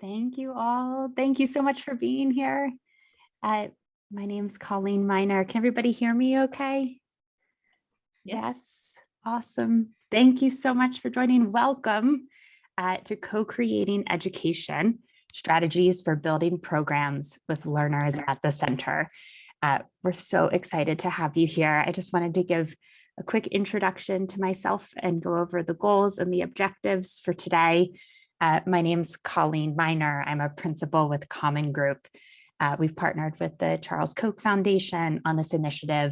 Thank you all. Thank you so much for being here. My name's Colleen Miner. Can everybody hear me okay? Yes. Awesome. Thank you so much for joining. Welcome to Co-Creating Education, Strategies for Building Programs with Learners at the Center. We're so excited to have you here. I just wanted to give a quick introduction to myself and go over the goals and the objectives for today. My name's Colleen Miner. I'm a principal with Common Group. We've partnered with the Charles Koch Foundation on this initiative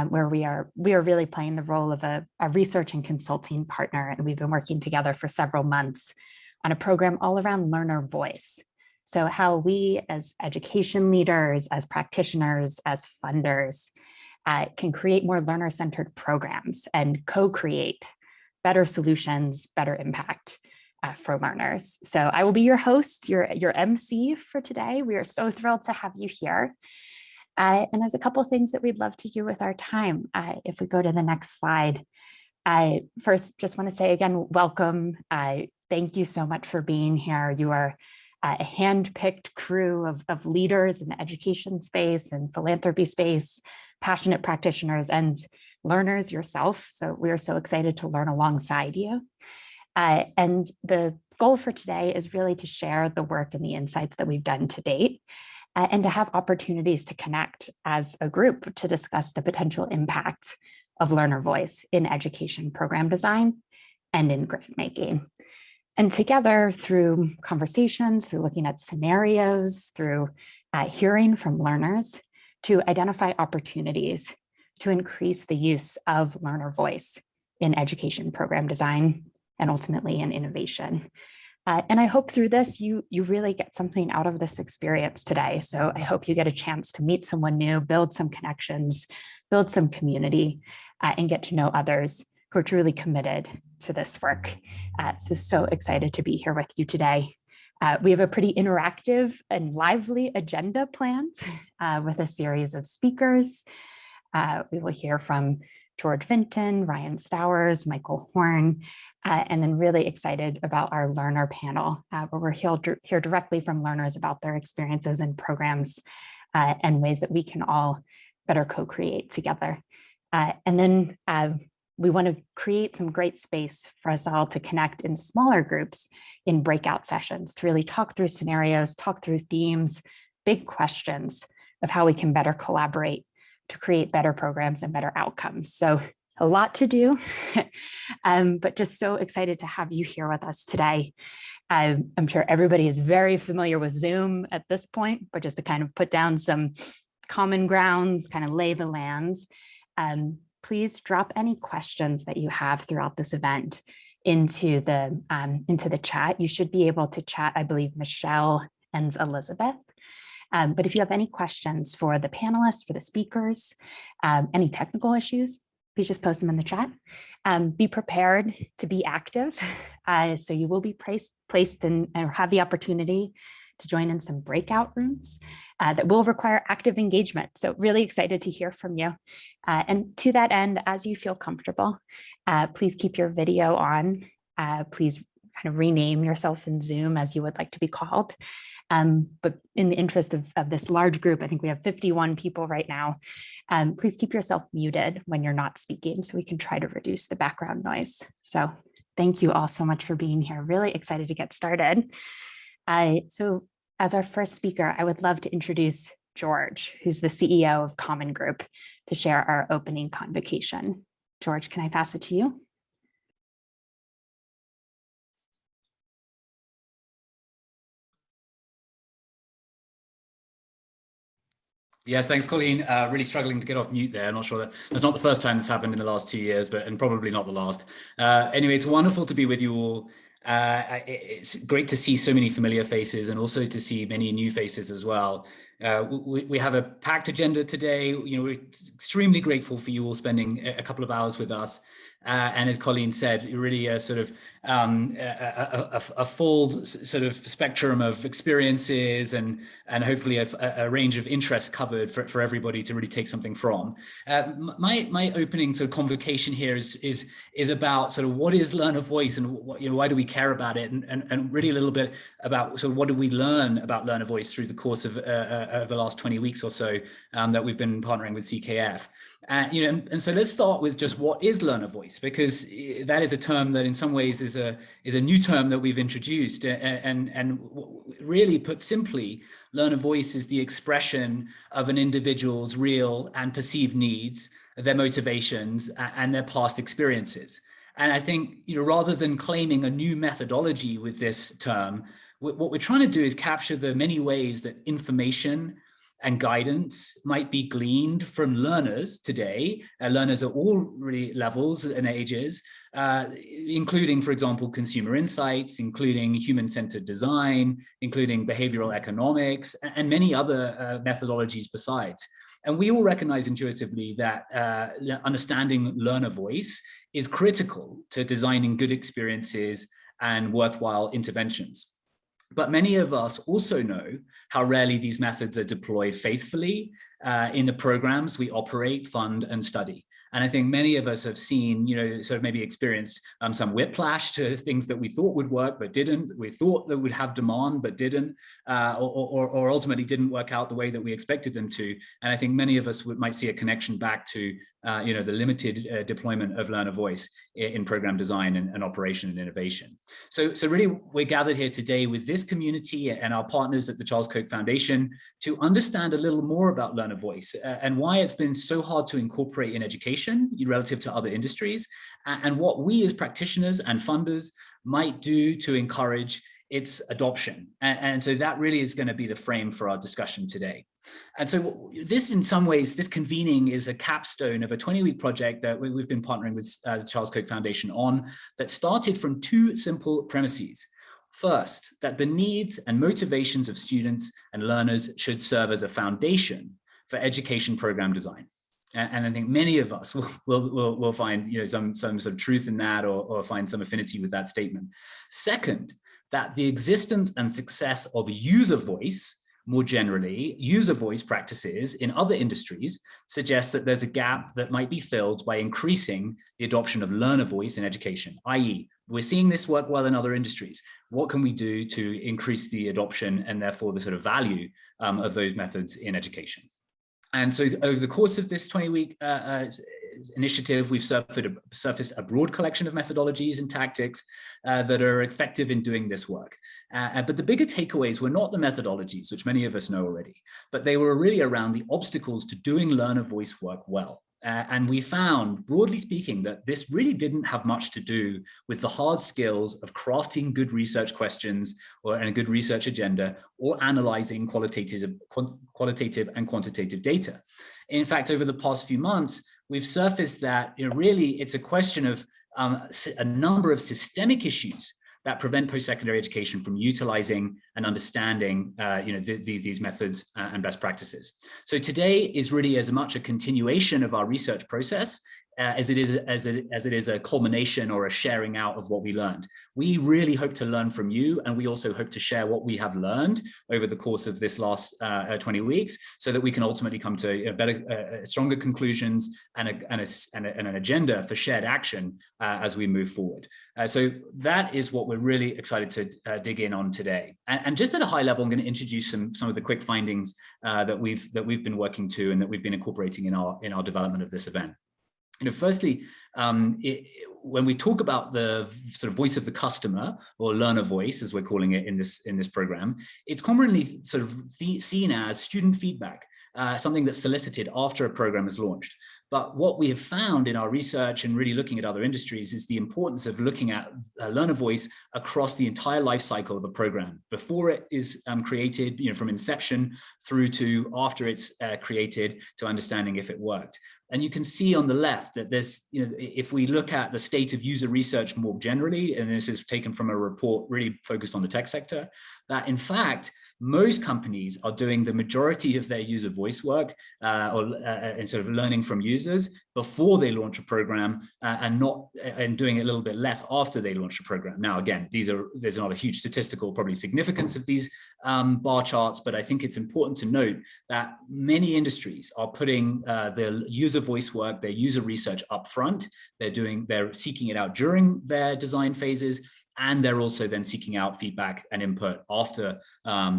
where we are really playing the role of a research and consulting partner. And we've been working together for several months on a program all around learner voice. So how we as education leaders, as practitioners, as funders can create more learner-centered programs and co-create better solutions, better impact for learners. So I will be your host, your MC for today. We are so thrilled to have you here. And there's a couple of things that we'd love to do with our time. If we go to the next slide, I first just want to say again, welcome. Thank you so much for being here. You are a hand-picked crew of leaders in the education space and philanthropy space, passionate practitioners and learners yourself. So we are so excited to learn alongside you. And the goal for today is really to share the work and the insights that we've done to date and to have opportunities to connect as a group to discuss the potential impact of learner voice in education program design and in grant making. And together through conversations, through looking at scenarios, through hearing from learners to identify opportunities to increase the use of learner voice in education program design and ultimately in innovation. And I hope through this, you really get something out of this experience today. So I hope you get a chance to meet someone new, build some connections, build some community, and get to know others who are truly committed to this work. So excited to be here with you today. We have a pretty interactive and lively agenda planned with a series of speakers. We will hear from George Vinton, Ryan Stowers, Michael Horn, and then really excited about our learner panel, where we're hear directly from learners about their experiences and programs and ways that we can all better co-create together. And then we want to create some great space for us all to connect in smaller groups in breakout sessions to really talk through scenarios, talk through themes, big questions of how we can better collaborate to create better programs and better outcomes. So a lot to do, but just so excited to have you here with us today. I'm sure everybody is very familiar with Zoom at this point, but just to kind of put down some common grounds, kind of lay the lands, please drop any questions that you have throughout this event into the chat. You should be able to chat, I believe, Michelle and Elizabeth. But if you have any questions for the panelists, for the speakers, any technical issues, please just post them in the chat. Be prepared to be active. So you will be placed in or have the opportunity to join in some breakout rooms that will require active engagement. So really excited to hear from you. And to that end, as you feel comfortable, please keep your video on. Please kind of rename yourself in Zoom as you would like to be called. But in the interest of this large group, I think we have 51 people right now. Please keep yourself muted when you're not speaking so we can try to reduce the background noise. So thank you all so much for being here. Really excited to get started. So as our first speaker, I would love to introduce George, who's the CEO of Common Group, to share our opening convocation. George, can I pass it to you? Yes, thanks, Colleen. Really struggling to get off mute there. I'm not sure that's not the first time this happened in the last 2 years, and probably not the last. Anyway, it's wonderful to be with you all. It's great to see so many familiar faces and also to see many new faces as well. We have a packed agenda today. We're extremely grateful for you all spending a couple of hours with us. And as Colleen said, really a sort of a full sort of spectrum of experiences and hopefully a range of interests covered for everybody to really take something from. My opening sort of convocation here is about sort of what is learner voice and what, why do we care about it, and really a little bit about sort of what did we learn about learner voice through the course of the last 20 weeks or so that we've been partnering with CKF. And so let's start with just what is learner voice, because that is a term that in some ways is a new term that we've introduced, and really put simply, learner voice is the expression of an individual's real and perceived needs, their motivations, and their past experiences. And I think, rather than claiming a new methodology with this term, what we're trying to do is capture the many ways that information and guidance might be gleaned from learners today, learners at all really levels and ages, including, for example, consumer insights, including human-centered design, including behavioral economics, and many other methodologies besides. And we all recognize intuitively that understanding learner voice is critical to designing good experiences and worthwhile interventions. But many of us also know how rarely these methods are deployed faithfully in the programs we operate, fund, and study. And I think many of us have seen, sort of maybe experienced some whiplash to things that we thought would work but didn't. We thought that would have demand but didn't, or ultimately didn't work out the way that we expected them to. And I think many of us might see a connection back to the limited deployment of learner voice in program design and operation and innovation. So really, we're gathered here today with this community and our partners at the Charles Koch Foundation to understand a little more about learner voice and why it's been so hard to incorporate in education relative to other industries, and what we as practitioners and funders might do to encourage its adoption. And so that really is going to be the frame for our discussion today. And so this, in some ways, this convening is a capstone of a 20-week project that we've been partnering with the Charles Koch Foundation on, that started from two simple premises. First, that the needs and motivations of students and learners should serve as a foundation for education program design. And I think many of us will find some sort of truth in that, or find some affinity with that statement. Second, that the existence and success of user voice, more generally, user voice practices in other industries suggests that there's a gap that might be filled by increasing the adoption of learner voice in education, i.e., we're seeing this work well in other industries. What can we do to increase the adoption and therefore the sort of value of those methods in education? And so over the course of this 20-week initiative, we've surfaced a broad collection of methodologies and tactics that are effective in doing this work. But the bigger takeaways were not the methodologies, which many of us know already, but they were really around the obstacles to doing learner voice work well. And we found, broadly speaking, that this really didn't have much to do with the hard skills of crafting good research questions and a good research agenda, or analyzing qualitative and quantitative data. In fact, over the past few months, we've surfaced that really it's a question of a number of systemic issues that prevent post-secondary education from utilizing and understanding these methods and best practices. So today is really as much a continuation of our research process as it is a culmination or a sharing out of what we learned. We really hope to learn from you, and we also hope to share what we have learned over the course of this last 20 weeks, so that we can ultimately come to better, stronger conclusions and an agenda for shared action as we move forward. So that is what we're really excited to dig in on today. And just at a high level, I'm going to introduce some of the quick findings that we've been working to and that we've been incorporating in our development of this event. Firstly, when we talk about the sort of voice of the customer, or learner voice, as we're calling it in this program, it's commonly sort of seen as student feedback, something that's solicited after a program is launched. But what we have found in our research and really looking at other industries is the importance of looking at learner voice across the entire life cycle of a program, before it is created, from inception through to after it's created, to understanding if it worked. And you can see on the left that there's, if we look at the state of user research more generally, and this is taken from a report really focused on the tech sector, that in fact, most companies are doing the majority of their user voice work and sort of learning from users before they launch a program and doing it a little bit less after they launch a program. Now, again, there's not a huge statistical probably significance of these bar charts, but I think it's important to note that many industries are putting their user voice work, their user research up front. They're seeking it out during their design phases, and they're also then seeking out feedback and input after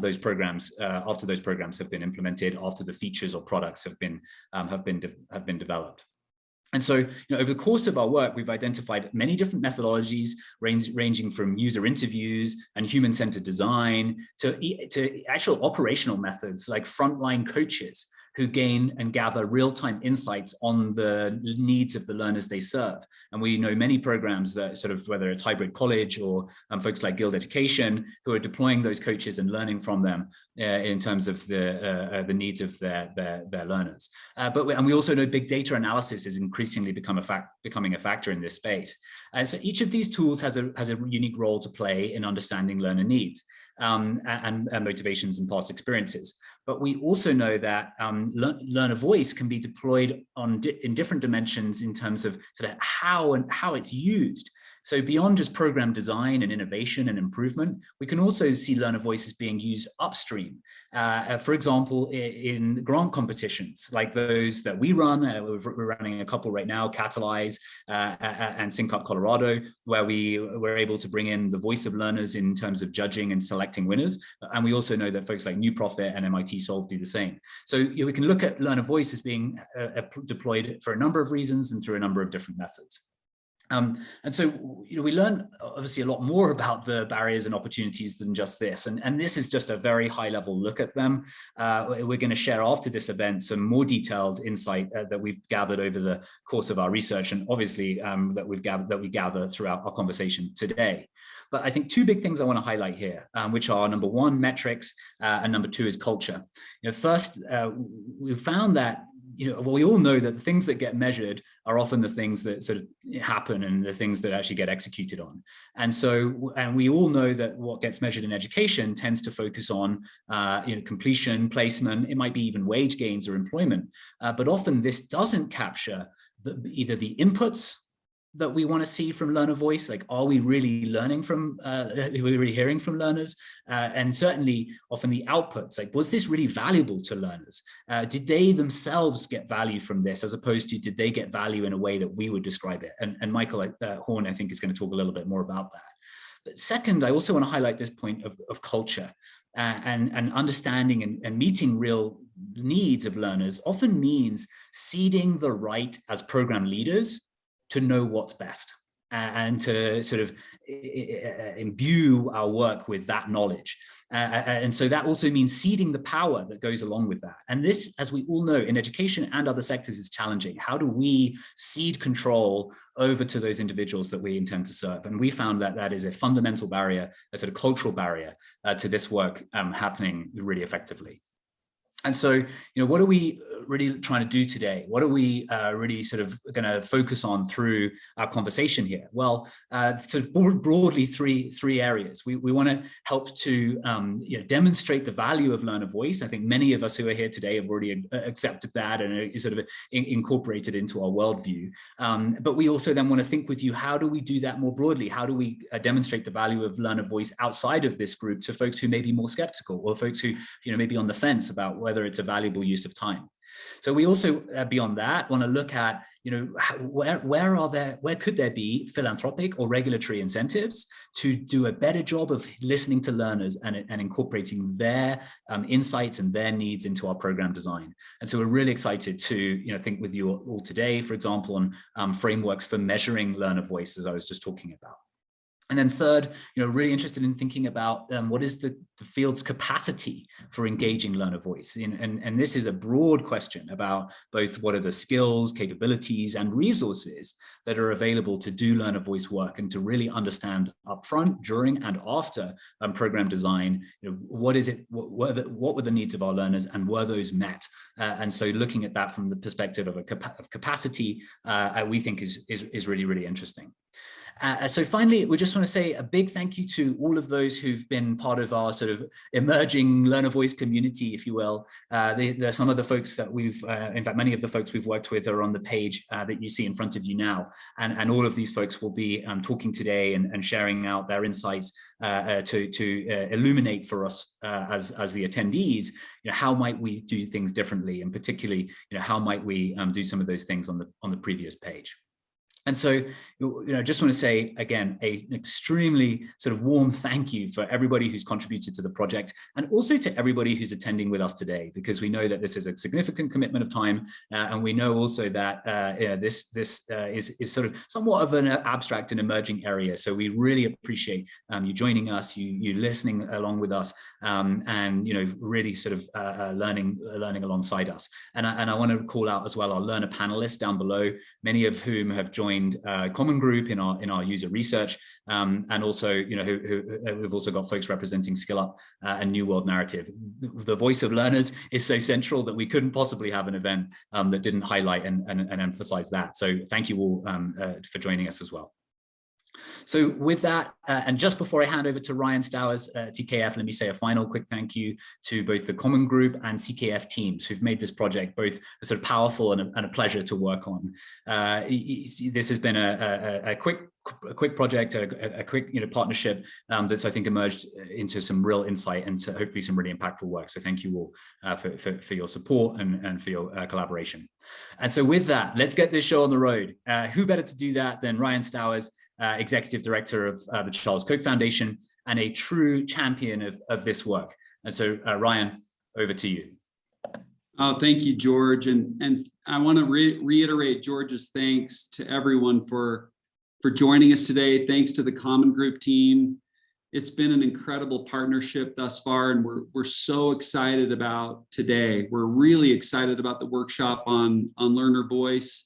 those programs have been implemented, after the features or products have been developed. And so, over the course of our work, we've identified many different methodologies ranging from user interviews and human-centered design to actual operational methods like frontline coaches who gain and gather real-time insights on the needs of the learners they serve. And we know many programs that sort of, whether it's hybrid college or folks like Guild Education, who are deploying those coaches and learning from them in terms of the needs of their learners. And we also know big data analysis is increasingly becoming a factor in this space. So each of these tools has a unique role to play in understanding learner needs and motivations and past experiences. But we also know that learner voice can be deployed in different dimensions in terms of sort of how it's used. So beyond just program design and innovation and improvement, we can also see learner voices being used upstream. For example, in grant competitions like those that we run, we're running a couple right now, Catalyze and Sync Up Colorado, where we were able to bring in the voice of learners in terms of judging and selecting winners. And we also know that folks like New Profit and MIT Solve do the same. So we can look at learner voice as being deployed for a number of reasons and through a number of different methods. And so, we learn obviously a lot more about the barriers and opportunities than just this. And this is just a very high level look at them. We're going to share after this event some more detailed insight that we've gathered over the course of our research, and obviously that we gather throughout our conversation today. But I think two big things I want to highlight here, which are number one, metrics, and number two is culture. First, we found that we all know that the things that get measured are often the things that sort of happen and the things that actually get executed on. And we all know that what gets measured in education tends to focus on, completion, placement, it might be even wage gains or employment. But often this doesn't capture either the inputs that we want to see from learner voice, like are we really learning from, are we really hearing from learners? And certainly often the outputs, like was this really valuable to learners? Did they themselves get value from this, as opposed to did they get value in a way that we would describe it? And Michael Horn, I think, is going to talk a little bit more about that. But second, I also want to highlight this point of culture and understanding and meeting real needs of learners often means seeding the right as program leaders to know what's best and to sort of imbue our work with that knowledge. And so that also means seeding the power that goes along with that. And this, as we all know, in education and other sectors is challenging. How do we seed control over to those individuals that we intend to serve? And we found that that is a fundamental barrier, a sort of cultural barrier to this work happening really effectively. And so, what are we really trying to do today? What are we really sort of going to focus on through our conversation here? Well, sort of broadly three areas. We want to help to demonstrate the value of learner voice. I think many of us who are here today have already accepted that and sort of incorporated into our worldview. But we also then want to think with you, how do we do that more broadly? How do we demonstrate the value of learner voice outside of this group to folks who may be more skeptical, or folks who may be on the fence about whether it's a valuable use of time? So we also, beyond that, want to look at, where could there be philanthropic or regulatory incentives to do a better job of listening to learners and incorporating their insights and their needs into our program design. And so we're really excited to, think with you all today, for example, on frameworks for measuring learner voice, as I was just talking about. And then third, really interested in thinking about what is the field's capacity for engaging learner voice. And this is a broad question about both what are the skills, capabilities, and resources that are available to do learner voice work and to really understand upfront, during, and after program design, what is it, what were the needs of our learners, and were those met? And so looking at that from the perspective of capacity, we think is really, really interesting. So finally, we just want to say a big thank you to all of those who've been part of our sort of emerging learner voice community, if you will. There's some of the folks that we've, in fact, many of the folks we've worked with are on the page that you see in front of you now. And all of these folks will be talking today and sharing out their insights to illuminate for us as the attendees, how might we do things differently, and particularly, how might we do some of those things on the previous page. And so, just want to say, again, an extremely sort of warm thank you for everybody who's contributed to the project, and also to everybody who's attending with us today, because we know that this is a significant commitment of time. And we know also that this is sort of somewhat of an abstract and emerging area. So we really appreciate you joining us, you listening along with us, and really sort of learning alongside us. And I want to call out as well our learner panelists down below, many of whom have joined Common Group in our user research, and also we've also got folks representing Skill Up and New World Narrative. The voice of learners is so central that we couldn't possibly have an event that didn't highlight and emphasize that. So thank you all for joining us as well. So with that, and just before I hand over to Ryan Stowers at CKF, let me say a final quick thank you to both the Common Group and CKF teams who've made this project both a sort of powerful and a pleasure to work on. This has been a quick project, a quick partnership that's, I think, emerged into some real insight and so hopefully some really impactful work. So thank you all for your support and for your collaboration. And so with that, let's get this show on the road. Who better to do that than Ryan Stowers, Executive Director of the Charles Koch Foundation and a true champion of this work. And so Ryan, over to you. Oh, thank you, George. And I want to reiterate George's thanks to everyone for joining us today. Thanks to the Common Group team. It's been an incredible partnership thus far, and we're so excited about today. We're really excited about the workshop on learner voice.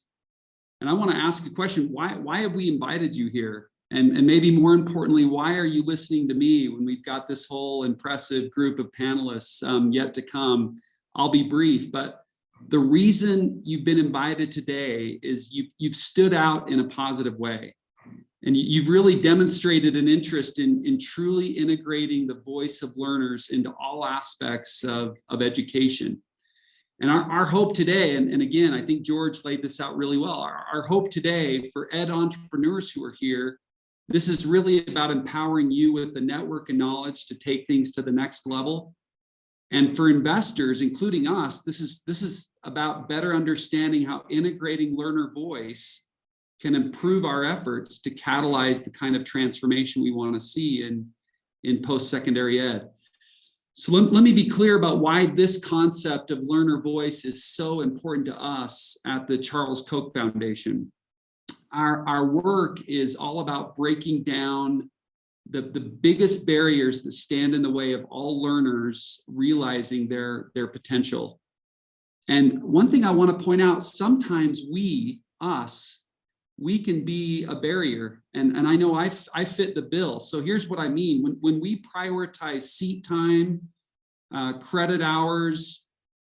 And I want to ask a question, why have we invited you here? And maybe more importantly, why are you listening to me when we've got this whole impressive group of panelists yet to come? I'll be brief, but the reason you've been invited today is you've stood out in a positive way. And you've really demonstrated an interest in truly integrating the voice of learners into all aspects of education. And our hope today, and again, I think George laid this out really well, our hope today for ed entrepreneurs who are here, this is really about empowering you with the network and knowledge to take things to the next level. And for investors, including us, this is about better understanding how integrating learner voice can improve our efforts to catalyze the kind of transformation we want to see in post-secondary ed. So let me be clear about why this concept of learner voice is so important to us at the Charles Koch Foundation. Our work is all about breaking down the biggest barriers that stand in the way of all learners realizing their potential. And one thing I want to point out, sometimes we can be a barrier. And I know I fit the bill. So here's what I mean. When we prioritize seat time, credit hours,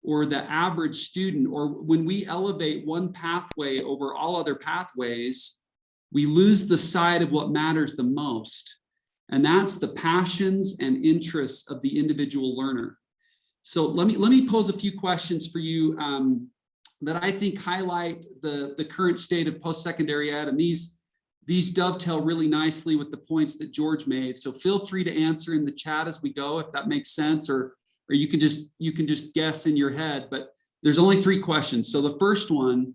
or the average student, or when we elevate one pathway over all other pathways, we lose the sight of what matters the most. And that's the passions and interests of the individual learner. So let me pose a few questions for you that I think highlight the current state of post-secondary ed, and these dovetail really nicely with the points that George made. So feel free to answer in the chat as we go, if that makes sense, or you can just guess in your head. But there's only 3 questions. So the first one,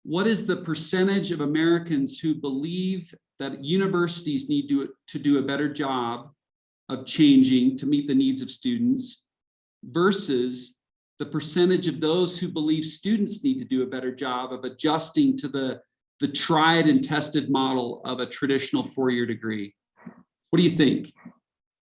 what is the percentage of Americans who believe that universities need to do a better job of changing to meet the needs of students versus the percentage of those who believe students need to do a better job of adjusting to the tried and tested model of a traditional 4-year degree? What do you think?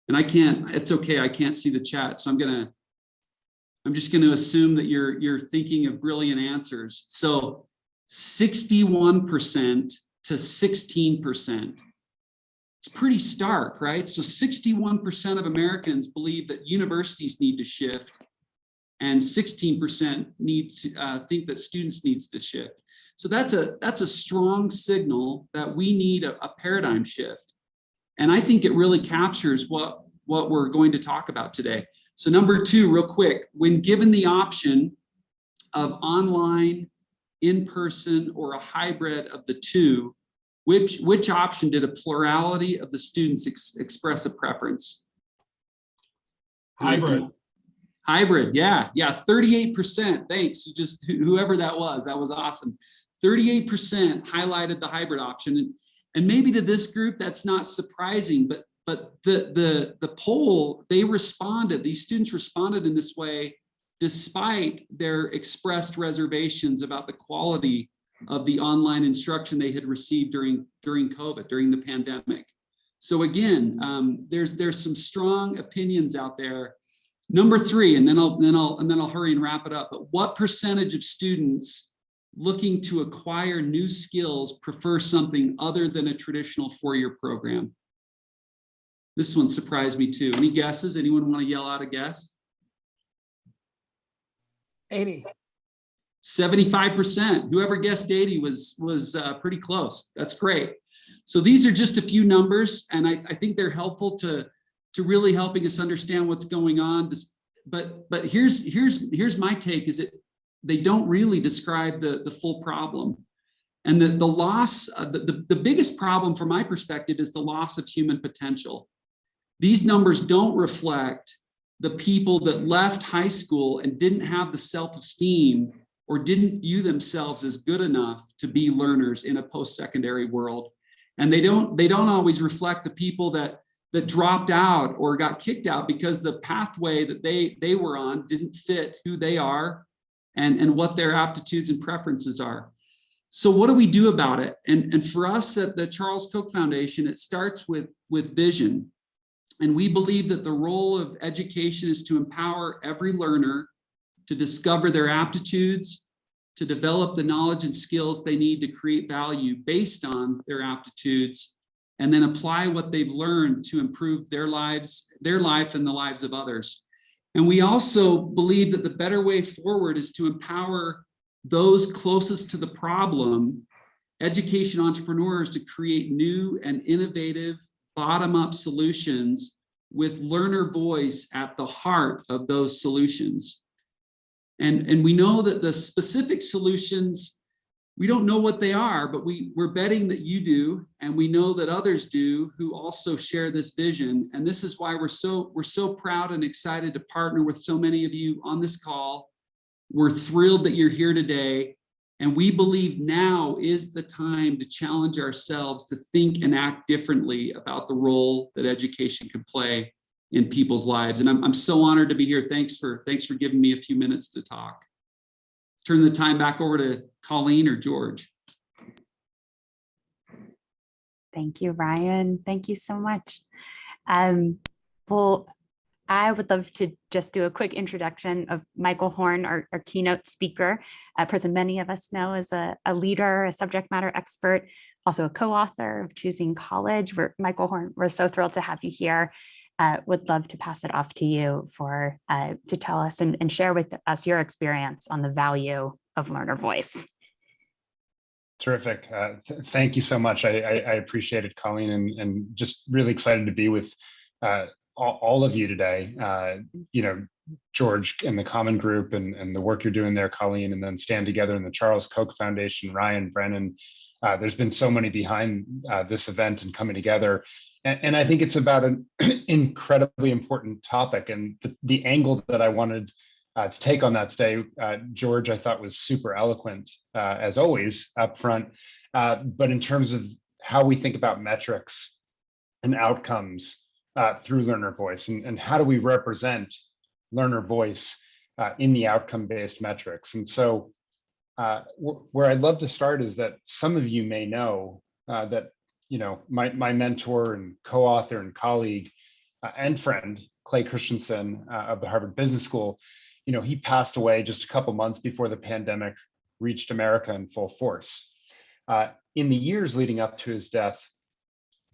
And it's okay, I can't see the chat, so I'm just gonna assume that you're thinking of brilliant answers. So 61% to 16%. It's pretty stark, right? So 61% of Americans believe that universities need to shift, and 16% think that students needs to shift. So that's a strong signal that we need a paradigm shift. And I think it really captures what we're going to talk about today. So number 2, real quick, when given the option of online, in-person, or a hybrid of the two, which option did a plurality of the students express a preference? Hybrid. Hybrid, yeah, 38%. Thanks, whoever that was awesome. 38% highlighted the hybrid option, and maybe to this group that's not surprising, but the poll, these students responded in this way despite their expressed reservations about the quality of the online instruction they had received during COVID, during the pandemic. So again, there's some strong opinions out there. Number 3, and then I'll hurry and wrap it up. But what percentage of students looking to acquire new skills prefer something other than a traditional 4-year program? This one surprised me too. Any guesses? Anyone want to yell out a guess? 80. 75%. Whoever guessed 80 was pretty close. That's great. So these are just a few numbers, and I think they're helpful to really helping us understand what's going on. But here's my take: is that they don't really describe the full problem, and the loss. The biggest problem from my perspective is the loss of human potential. These numbers don't reflect the people that left high school and didn't have the self-esteem or didn't view themselves as good enough to be learners in a post-secondary world. And they don't always reflect the people that dropped out or got kicked out because the pathway that they were on didn't fit who they are and what their aptitudes and preferences are. So what do we do about it? And for us at the Charles Koch Foundation, it starts with vision. And we believe that the role of education is to empower every learner to discover their aptitudes, to develop the knowledge and skills they need to create value based on their aptitudes, and then apply what they've learned to improve their lives, their life, and the lives of others. And we also believe that the better way forward is to empower those closest to the problem, education entrepreneurs, to create new and innovative bottom-up solutions with learner voice at the heart of those solutions. And we know that the specific solutions, we don't know what they are, but we're betting that you do, and we know that others do who also share this vision. And this is why we're so proud and excited to partner with so many of you on this call. We're thrilled that you're here today. And we believe now is the time to challenge ourselves to think and act differently about the role that education can play in people's lives. And I'm so honored to be here. Thanks for giving me a few minutes to talk. Turn the time back over to Colleen or George. Thank you, Ryan. Thank you so much. Well, I would love to just do a quick introduction of Michael Horn, our keynote speaker, a person many of us know as a leader, a subject matter expert, also a co-author of Choosing College. Michael Horn, we're so thrilled to have you here. Would love to pass it off to you to tell us and share with us your experience on the value of learner voice. Terrific. Thank you so much. I appreciate it, Colleen, and just really excited to be with all of you today. George and the Common Group and the work you're doing there, Colleen, and then Stand Together in the Charles Koch Foundation, Ryan, Brennan. There's been so many behind this event and coming together. And I think it's about an incredibly important topic. And the angle that I wanted to take on that today, George, I thought was super eloquent, as always, up front. But in terms of how we think about metrics and outcomes through learner voice, and how do we represent learner voice in the outcome-based metrics. And so where I'd love to start is that some of you may know that my mentor and co-author and colleague and friend, Clay Christensen of the Harvard Business School, he passed away just a couple months before the pandemic reached America in full force. In the years leading up to his death,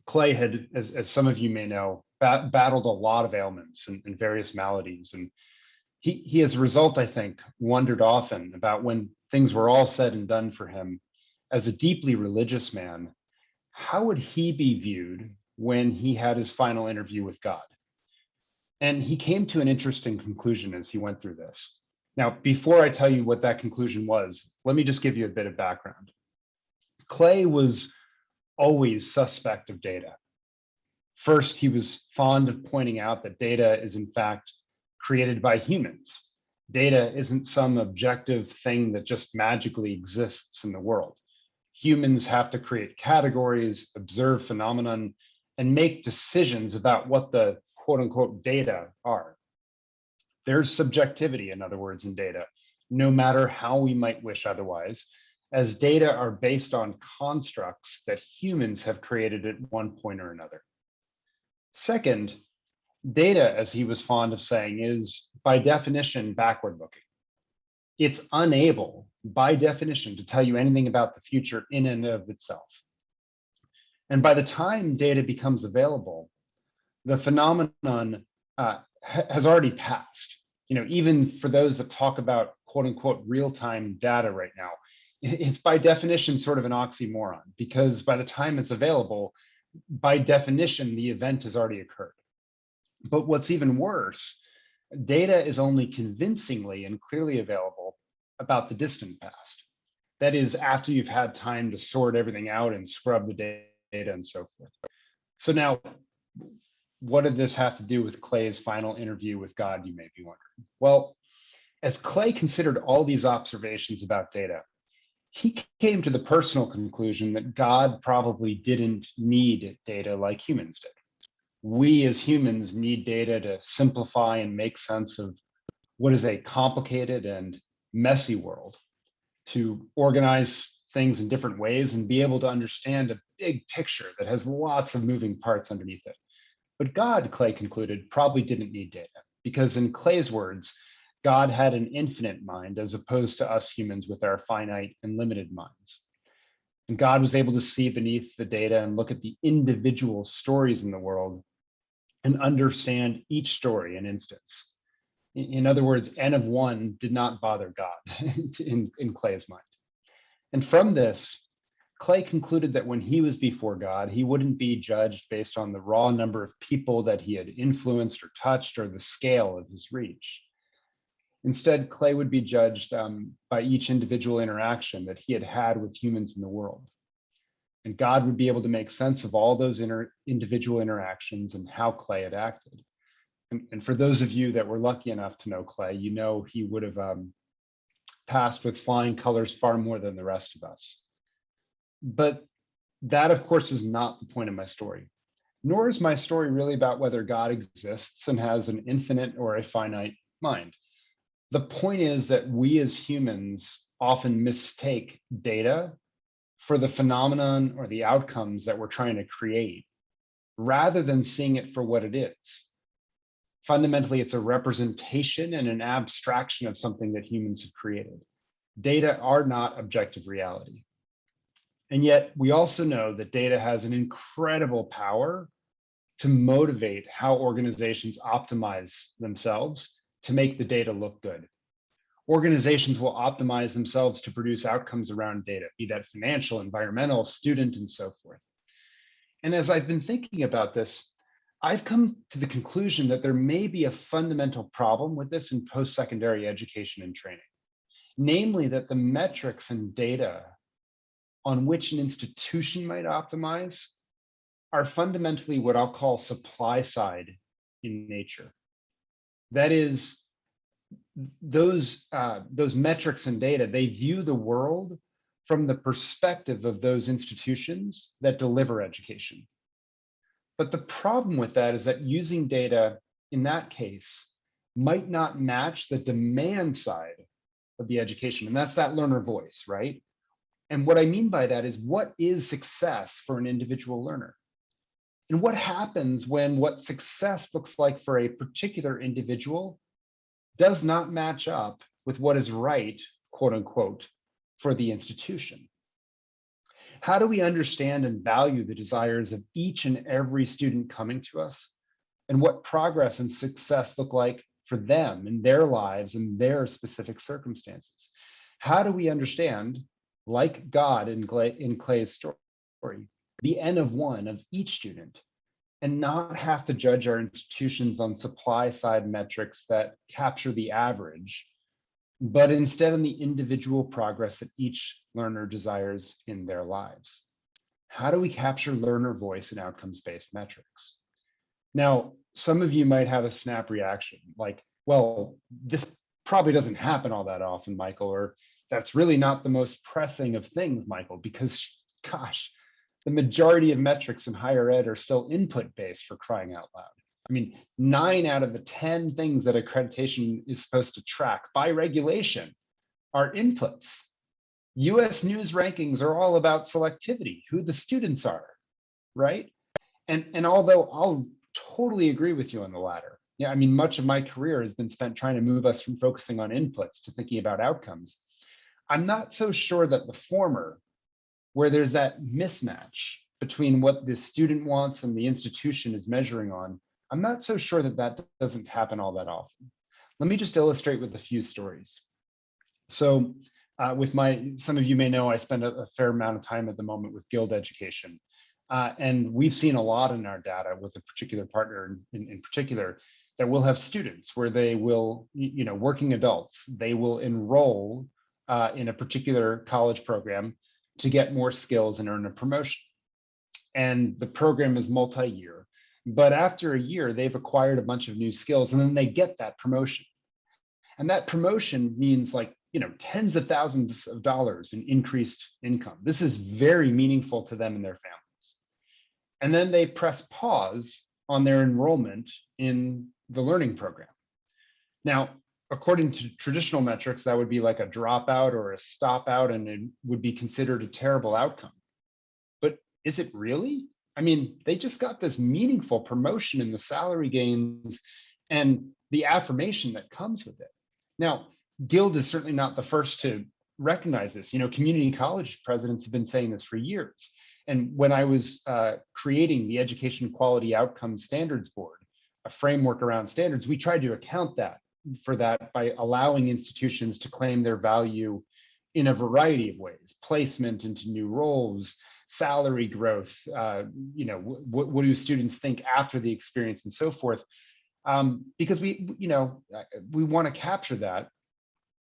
Clay had, as some of you may know, battled a lot of ailments and various maladies. And he, as a result, I think, wondered often about when things were all said and done for him, as a deeply religious man, how would he be viewed when he had his final interview with God? And he came to an interesting conclusion as he went through this. Now, before I tell you what that conclusion was, let me just give you a bit of background. Clay was always suspect of data. First, he was fond of pointing out that data is in fact created by humans. Data isn't some objective thing that just magically exists in the world. Humans have to create categories, observe phenomenon, and make decisions about what the quote unquote data are. There's subjectivity, in other words, in data, no matter how we might wish otherwise, as data are based on constructs that humans have created at one point or another. Second, data, as he was fond of saying, is by definition backward looking. It's unable, by definition, to tell you anything about the future in and of itself. And by the time data becomes available, the phenomenon has already passed. Even for those that talk about quote unquote real-time data right now, it's by definition sort of an oxymoron, because by the time it's available, by definition, the event has already occurred. But what's even worse, data is only convincingly and clearly available about the distant past. That is, after you've had time to sort everything out and scrub the data and so forth. So now, what did this have to do with Clay's final interview with God, you may be wondering? Well, as Clay considered all these observations about data, he came to the personal conclusion that God probably didn't need data like humans did. We as humans need data to simplify and make sense of what is a complicated and messy world, to organize things in different ways and be able to understand a big picture that has lots of moving parts underneath it. But God, Clay concluded, probably didn't need data, because in Clay's words, God had an infinite mind as opposed to us humans with our finite and limited minds. And God was able to see beneath the data and look at the individual stories in the world and understand each story in instance. In other words, N of one did not bother God in Clay's mind. And from this, Clay concluded that when he was before God, he wouldn't be judged based on the raw number of people that he had influenced or touched or the scale of his reach. Instead, Clay would be judged by each individual interaction that he had had with humans in the world. And God would be able to make sense of all those individual interactions and how Clay had acted. And for those of you that were lucky enough to know Clay, you know he would have passed with flying colors far more than the rest of us. But that, of course, is not the point of my story. Nor is my story really about whether God exists and has an infinite or a finite mind. The point is that we as humans often mistake data for the phenomenon or the outcomes that we're trying to create, rather than seeing it for what it is. Fundamentally, it's a representation and an abstraction of something that humans have created. Data are not objective reality. And yet we also know that data has an incredible power to motivate how organizations optimize themselves to make the data look good. Organizations will optimize themselves to produce outcomes around data, be that financial, environmental, student, and so forth. And as I've been thinking about this, I've come to the conclusion that there may be a fundamental problem with this in post-secondary education and training, namely that the metrics and data on which an institution might optimize are fundamentally what I'll call supply side in nature. That is, those metrics and data, they view the world from the perspective of those institutions that deliver education. But the problem with that is that using data in that case might not match the demand side of the education. And that's that learner voice, right? And what I mean by that is, what is success for an individual learner? And what happens when what success looks like for a particular individual does not match up with what is right, quote unquote, for the institution? How do we understand and value the desires of each and every student coming to us? And what progress and success look like for them in their lives and their specific circumstances? How do we understand, like God in Clay's story, the N of one of each student, and not have to judge our institutions on supply side metrics that capture the average, but instead on the individual progress that each learner desires in their lives? How do we capture learner voice in outcomes-based metrics? Now, some of you might have a snap reaction like, well, this probably doesn't happen all that often, Michael, or that's really not the most pressing of things, Michael, because gosh, the majority of metrics in higher ed are still input-based, for crying out loud. I mean, 9 out of the 10 things that accreditation is supposed to track by regulation are inputs. US News rankings are all about selectivity, who the students are, right? And although I'll totally agree with you on the latter, yeah, I mean, much of my career has been spent trying to move us from focusing on inputs to thinking about outcomes. I'm not so sure that the former, where there's that mismatch between what the student wants and the institution is measuring on, I'm not so sure that that doesn't happen all that often. Let me just illustrate with a few stories. So some of you may know, I spend a fair amount of time at the moment with Guild Education. And we've seen a lot in our data with a particular partner in particular, that we'll have students where they will, working adults, they will enroll in a particular college program to get more skills and earn a promotion. And the program is multi-year, but after a year, they've acquired a bunch of new skills and then they get that promotion. And that promotion means like, tens of thousands of dollars in increased income. This is very meaningful to them and their families. And then they press pause on their enrollment in the learning program. Now, according to traditional metrics, that would be like a dropout or a stop out, and it would be considered a terrible outcome. But is it really? I mean, they just got this meaningful promotion in the salary gains and the affirmation that comes with it. Now, Guild is certainly not the first to recognize this. Community college presidents have been saying this for years. And when I was creating the Education Quality Outcomes Standards Board, a framework around standards, we tried to account for that by allowing institutions to claim their value in a variety of ways: placement into new roles, salary growth, what do students think after the experience, and so forth. Because we want to capture that.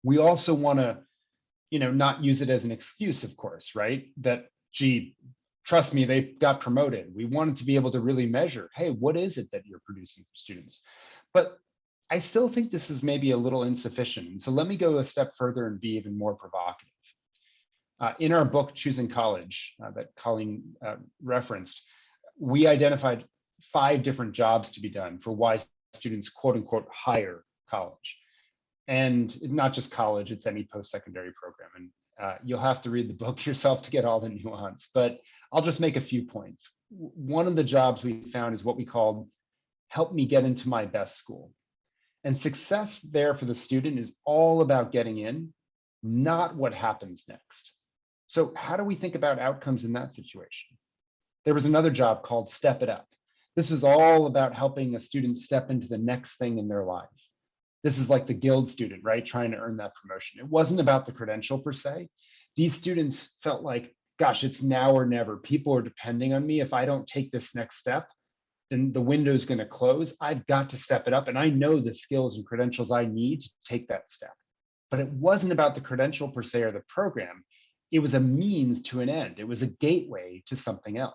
We also want to, not use it as an excuse, of course, right? That, gee, trust me, they got promoted. We wanted to be able to really measure, hey, what is it that you're producing for students? But I still think this is maybe a little insufficient. So let me go a step further and be even more provocative. In our book, Choosing College, that Colleen referenced, we identified 5 different jobs to be done for why students, quote unquote, hire college. And not just college, it's any post-secondary program. And you'll have to read the book yourself to get all the nuance, but I'll just make a few points. One of the jobs we found is what we called help me get into my best school. And success there for the student is all about getting in, not what happens next. So how do we think about outcomes in that situation? There was another job called Step It Up. This was all about helping a student step into the next thing in their life. This is like the Guild student, right? Trying to earn that promotion. It wasn't about the credential per se. These students felt like, gosh, it's now or never. People are depending on me. If I don't take this next step, then the window is going to close. I've got to step it up. And I know the skills and credentials I need to take that step. But it wasn't about the credential per se or the program. It was a means to an end. It was a gateway to something else.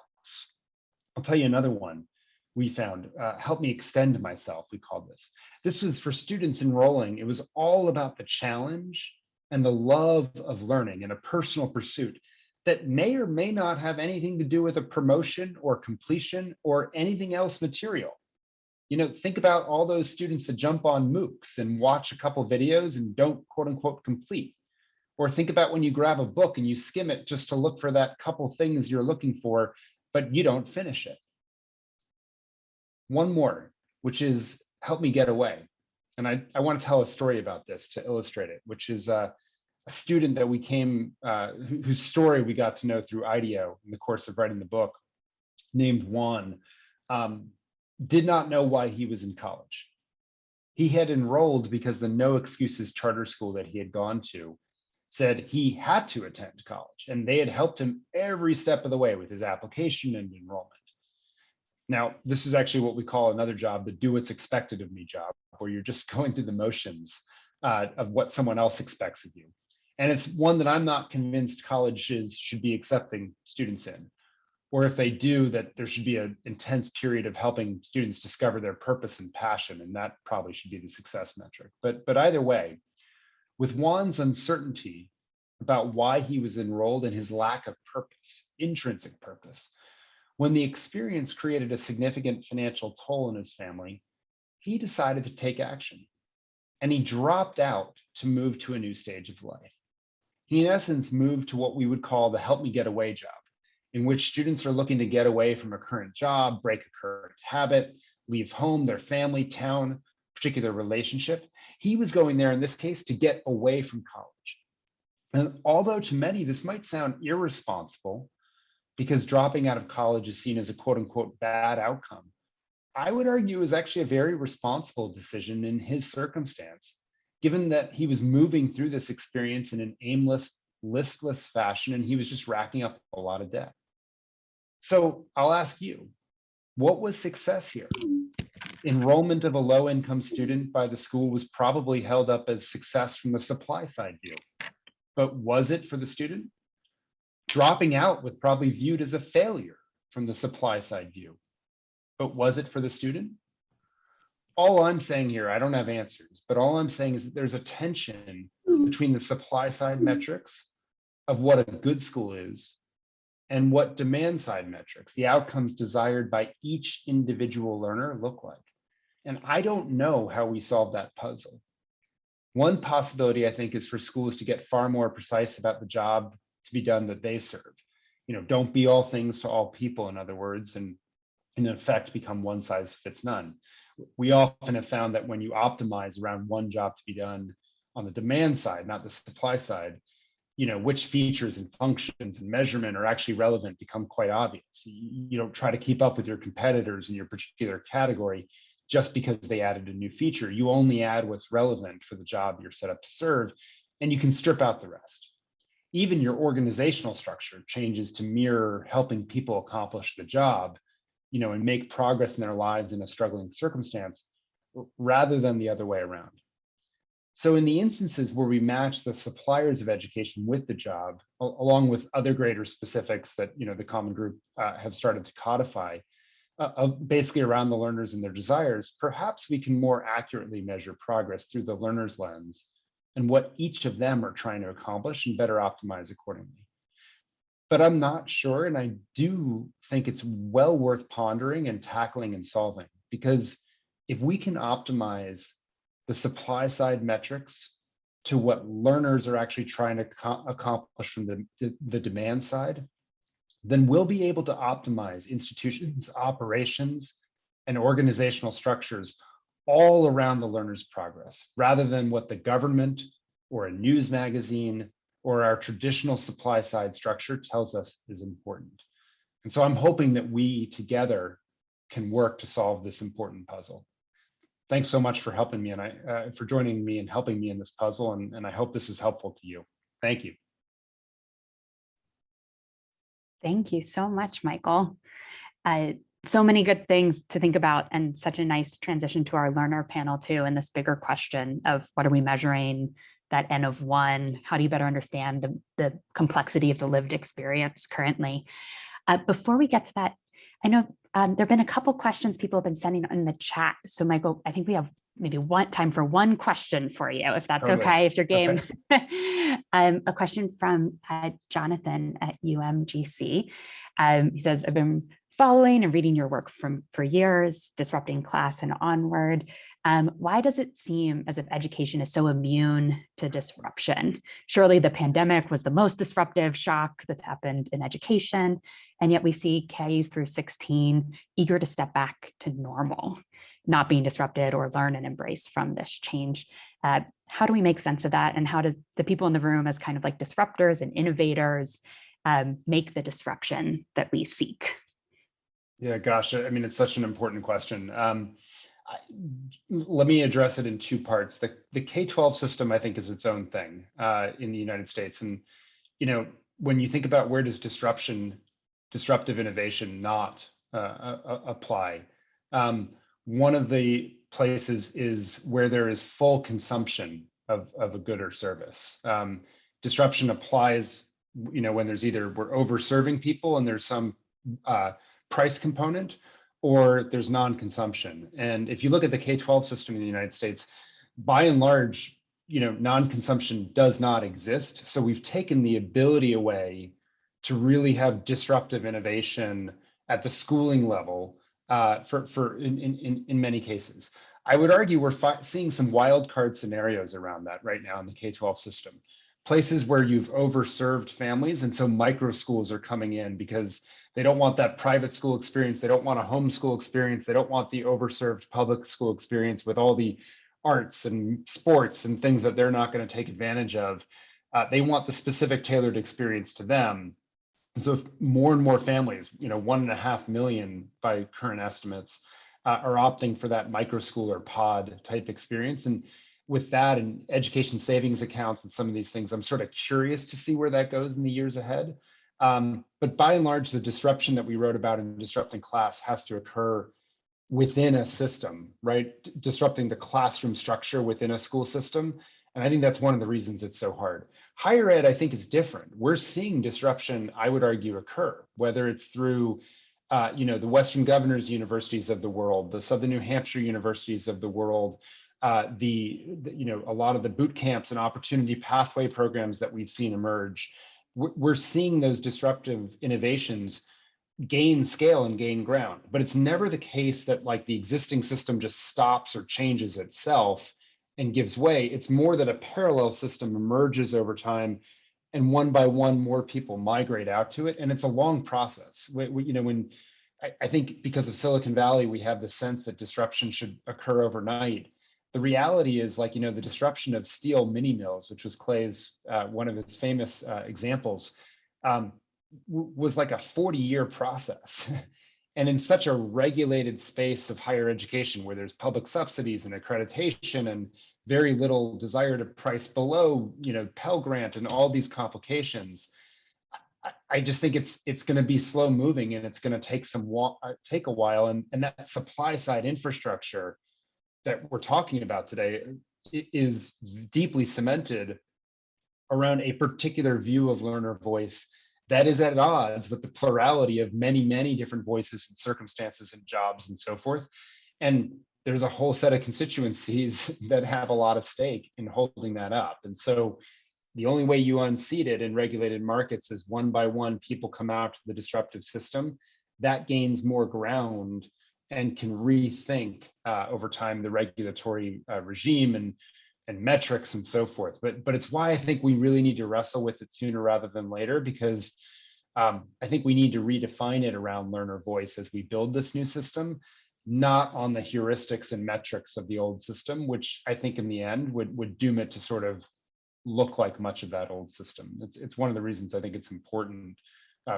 I'll tell you another one we found, help me extend myself, we called this. This was for students enrolling. It was all about the challenge and the love of learning and a personal pursuit that may or may not have anything to do with a promotion or completion or anything else material. Think about all those students that jump on MOOCs and watch a couple videos and don't, quote unquote, complete. Or think about when you grab a book and you skim it just to look for that couple things you're looking for, but you don't finish it. One more, which is help me get away. And I want to tell a story about this to illustrate it, which is a student that we came, whose story we got to know through IDEO in the course of writing the book, named Juan, did not know why he was in college. He had enrolled because the No Excuses charter school that he had gone to said he had to attend college, and they had helped him every step of the way with his application and enrollment. Now, this is actually what we call another job, the do what's expected of me job, where you're just going through the motions of what someone else expects of you. And it's one that I'm not convinced colleges should be accepting students in. Or if they do, that there should be an intense period of helping students discover their purpose and passion, and that probably should be the success metric. But either way, with Juan's uncertainty about why he was enrolled and his lack of purpose, intrinsic purpose, when the experience created a significant financial toll on his family, he decided to take action. And he dropped out to move to a new stage of life. He, in essence, moved to what we would call the help me get away job, in which students are looking to get away from a current job, break a current habit, leave home, their family, town, particular relationship. He was going there in this case to get away from college. And although to many this might sound irresponsible because dropping out of college is seen as a quote unquote bad outcome, I would argue is actually a very responsible decision in his circumstance, given that he was moving through this experience in an aimless, listless fashion, and he was just racking up a lot of debt. So I'll ask you, what was success here? Enrollment of a low-income student by the school was probably held up as success from the supply side view. But was it for the student? Dropping out was probably viewed as a failure from the supply side view. But was it for the student? All I'm saying here, I don't have answers, but all I'm saying is that there's a tension between the supply side metrics of what a good school is and what demand side metrics, the outcomes desired by each individual learner, look like. And I don't know how we solve that puzzle. One possibility, I think, is for schools to get far more precise about the job to be done that they serve. Don't be all things to all people, in other words, and in effect become one size fits none. We often have found that when you optimize around one job to be done on the demand side, not the supply side, which features and functions and measurement are actually relevant become quite obvious. You don't try to keep up with your competitors in your particular category just because they added a new feature. You only add what's relevant for the job you're set up to serve, and you can strip out the rest. Even your organizational structure changes to mirror helping people accomplish the job, and make progress in their lives in a struggling circumstance, rather than the other way around. So in the instances where we match the suppliers of education with the job, along with other greater specifics that the Common Group have started to codify, basically around the learners and their desires, perhaps we can more accurately measure progress through the learner's lens and what each of them are trying to accomplish and better optimize accordingly. But I'm not sure, and I do think it's well worth pondering and tackling and solving, because if we can optimize the supply side metrics to what learners are actually trying to accomplish from the demand side, then we'll be able to optimize institutions, operations, and organizational structures all around the learner's progress, rather than what the government or a news magazine or our traditional supply side structure tells us is important. And so I'm hoping that we together can work to solve this important puzzle. Thanks so much for helping me and for joining me and helping me in this puzzle. And I hope this is helpful to you. Thank you. Thank you so much, Michael. So many good things to think about, and such a nice transition to our learner panel too, and this bigger question of what are we measuring, that N of 1, how do you better understand the complexity of the lived experience currently? Before we get to that, I know there've been a couple questions people have been sending in the chat. So Michael, I think we have maybe time for one question for you, if that's Totally. okay, if you're game. Okay. A question from Jonathan at UMGC. He says, I've been following and reading your work for years, disrupting class and onward. Why does it seem as if education is so immune to disruption? Surely the pandemic was the most disruptive shock that's happened in education, and yet we see K through 16 eager to step back to normal, not being disrupted or learn and embrace from this change. How do we make sense of that? And how does the people in the room as kind of like disruptors and innovators make the disruption that we seek? Yeah, gosh, I mean, it's such an important question. Let me address it in two parts. The K-12 system, I think, is its own thing in the United States. And, you know, when you think about where does disruptive innovation not apply, one of the places is where there is full consumption of a good or service. Disruption applies, you know, when there's either we're over-serving people and there's some price component, or there's non-consumption. And if you look at the K-12 system in the United States, by and large, you know, non-consumption does not exist. So we've taken the ability away to really have disruptive innovation at the schooling level in many cases. I would argue we're seeing some wild card scenarios around that right now in the K-12 system. Places where you've overserved families, and so micro schools are coming in because they don't want that private school experience. They don't want a homeschool experience. They don't want the overserved public school experience with all the arts and sports and things that they're not going to take advantage of. They want the specific tailored experience to them. And so if more and more families, you know, 1.5 million by current estimates, are opting for that micro school or pod type experience. And with that and education savings accounts and some of these things, I'm sort of curious to see where that goes in the years ahead. But by and large, the disruption that we wrote about in Disrupting Class has to occur within a system, right? Disrupting the classroom structure within a school system. And I think that's one of the reasons it's so hard. Higher ed, I think, is different. We're seeing disruption, I would argue, occur, whether it's through you know, the Western Governors Universities of the world, the Southern New Hampshire universities of the world, you know, a lot of the boot camps and opportunity pathway programs that we've seen emerge. We're seeing those disruptive innovations gain scale and gain ground, but it's never the case that like the existing system just stops or changes itself and gives way. It's more that a parallel system emerges over time, and one by one more people migrate out to it, and it's a long process. You know, when I think because of Silicon Valley, we have the sense that disruption should occur overnight. The reality is, like, you know, the disruption of steel mini mills, which was Clay's one of his famous examples, was like a 40-year process. And in such a regulated space of higher education where there's public subsidies and accreditation and very little desire to price below, you know, Pell Grant and all these complications, I just think it's going to be slow moving, and it's going to take a while. And that supply side infrastructure that we're talking about today is deeply cemented around a particular view of learner voice that is at odds with the plurality of many, many different voices and circumstances and jobs and so forth. And there's a whole set of constituencies that have a lot of stake in holding that up. And so the only way you unseat it in regulated markets is one by one people come out to the disruptive system. That gains more ground and can rethink over time the regulatory regime and metrics and so forth. But it's why I think we really need to wrestle with it sooner rather than later, because I think we need to redefine it around learner voice as we build this new system, not on the heuristics and metrics of the old system, which I think in the end would doom it to sort of look like much of that old system. It's one of the reasons I think it's important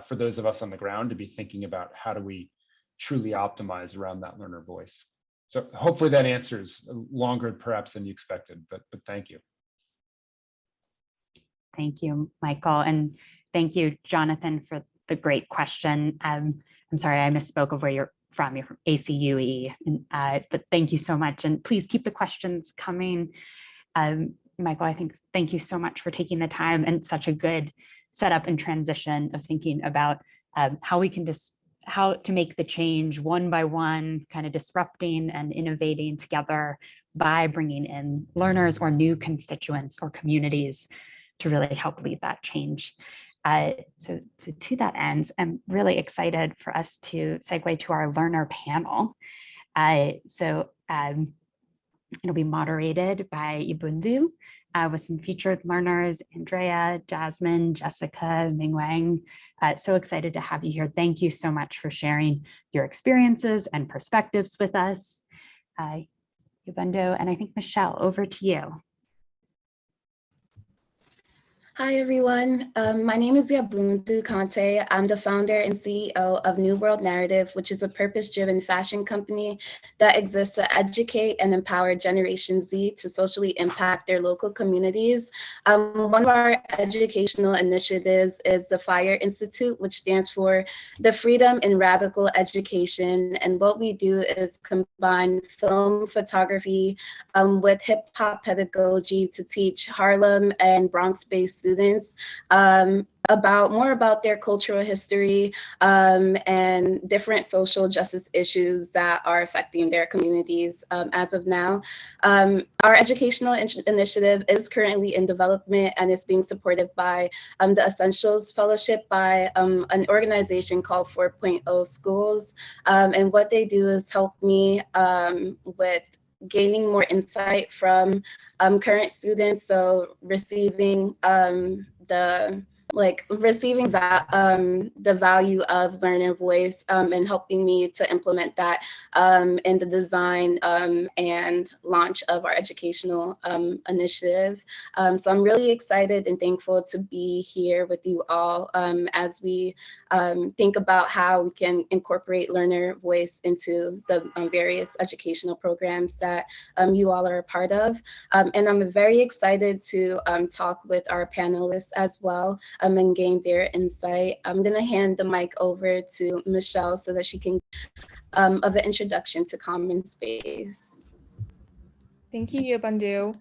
for those of us on the ground to be thinking about how do we truly optimize around that learner voice. So hopefully that answers longer perhaps than you expected, but thank you. Thank you, Michael. And thank you, Jonathan, for the great question. I'm sorry, I misspoke of where you're from. You're from ACUE, but thank you so much. And please keep the questions coming. Michael, I think thank you so much for taking the time and such a good setup and transition of thinking about how we can how to make the change one by one, kind of disrupting and innovating together by bringing in learners or new constituents or communities to really help lead that change. So to that end, I'm really excited for us to segue to our learner panel. It'll be moderated by Ibundu with some featured learners, Andrea, Jasmine, Jessica, Ming Wang. So excited to have you here. Thank you so much for sharing your experiences and perspectives with us. Ibundu, and I think Michelle, over to you. Hi, everyone. My name is Yabundu Kante. I'm the founder and CEO of New World Narrative, which is a purpose-driven fashion company that exists to educate and empower Generation Z to socially impact their local communities. One of our educational initiatives is the FIRE Institute, which stands for the Freedom in Radical Education. And what we do is combine film photography with hip-hop pedagogy to teach Harlem and Bronx-based students more about their cultural history and different social justice issues that are affecting their communities as of now. Our educational initiative is currently in development and is being supported by the Essentials Fellowship by an organization called 4.0 Schools. And what they do is help me with gaining more insight from current students, so receiving the value of learner voice and helping me to implement that in the design and launch of our educational initiative. So I'm really excited and thankful to be here with you all as we think about how we can incorporate learner voice into the various educational programs that you all are a part of. And I'm very excited to talk with our panelists as well and gain their insight. I'm going to hand the mic over to Michelle so that she can of an introduction to Common Space. Thank you, Yobundu.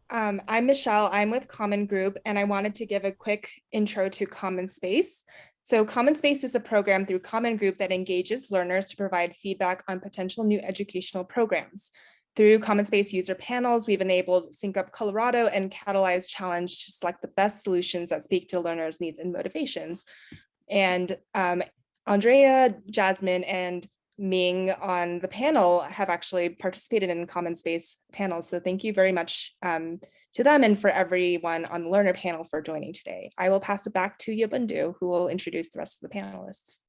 I'm Michelle, I'm with Common Group, and I wanted to give a quick intro to Common Space. So Common Space is a program through Common Group that engages learners to provide feedback on potential new educational programs. Through Common Space user panels, we've enabled Sync Up Colorado and Catalyze Challenge to select the best solutions that speak to learners' needs and motivations. And Andrea, Jasmine, and Ming on the panel have actually participated in Common Space panels. So thank you very much to them and for everyone on the learner panel for joining today. I will pass it back to Yobundu, who will introduce the rest of the panelists.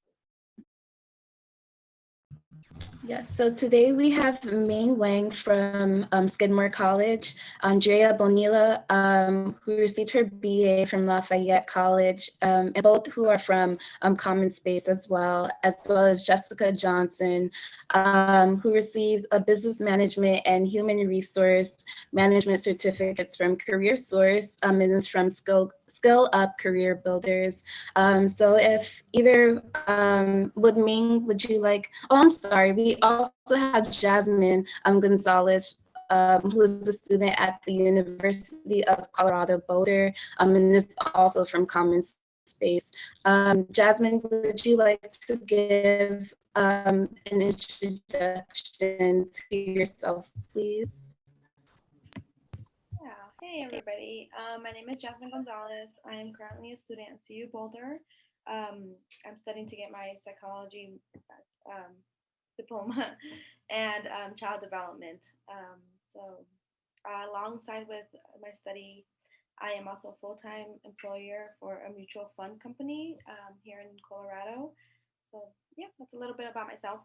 Yes, so today we have Ming Wang from Skidmore College, Andrea Bonilla, who received her BA from Lafayette College, and both who are from Common Space as well as Jessica Johnson, who received a business management and human resource management certificates from CareerSource, and is from Skill Up Career Builders. So if either would you like, oh, I'm sorry, we also have Jasmine Gonzalez, who is a student at the University of Colorado Boulder, and is also from Common Space. Jasmine, would you like to give an introduction to yourself, please? Yeah, hey everybody. My name is Jasmine Gonzalez. I am currently a student at CU Boulder. I'm studying to get my psychology diploma and child development. Alongside with my study, I am also a full-time employer for a mutual fund company here in Colorado. So yeah, that's a little bit about myself.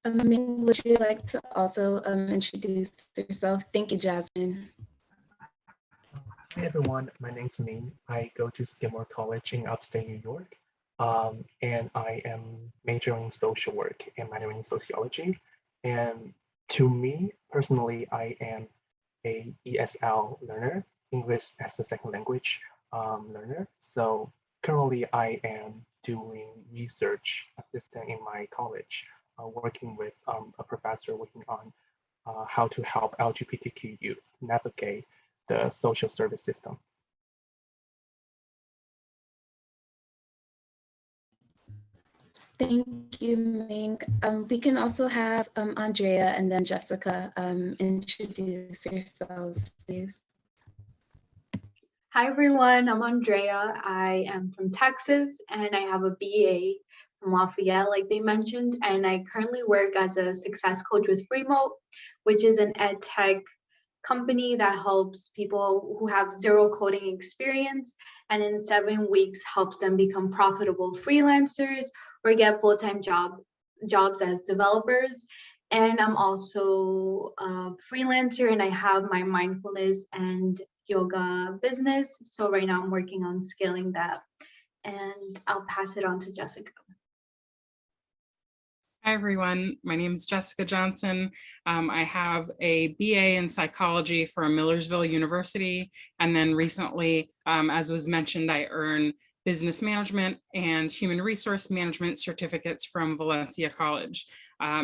Ming, would you like to also introduce yourself? Thank you, Jasmine. Hey everyone, my name's Ming. I go to Skidmore College in upstate New York, and I am majoring in social work and minoring in sociology. And to me personally, I am a ESL learner, English as a second language learner. So currently I am doing research assistant in my college, working with a professor working on how to help LGBTQ youth navigate the social service system. Thank you, Ming. We can also have Andrea and then Jessica introduce yourselves, please. Hi everyone, I'm Andrea. I am from Texas and I have a BA from Lafayette, like they mentioned, and I currently work as a success coach with Remote, which is an ed tech company that helps people who have zero coding experience, and in 7 weeks helps them become profitable freelancers or get full-time jobs as developers. And I'm also a freelancer, and I have my mindfulness and yoga business. So right now I'm working on scaling that, and I'll pass it on to Jessica. Hi, everyone. My name is Jessica Johnson. I have a BA in psychology from Millersville University. And then recently, as was mentioned, I earned business management and human resource management certificates from Valencia College.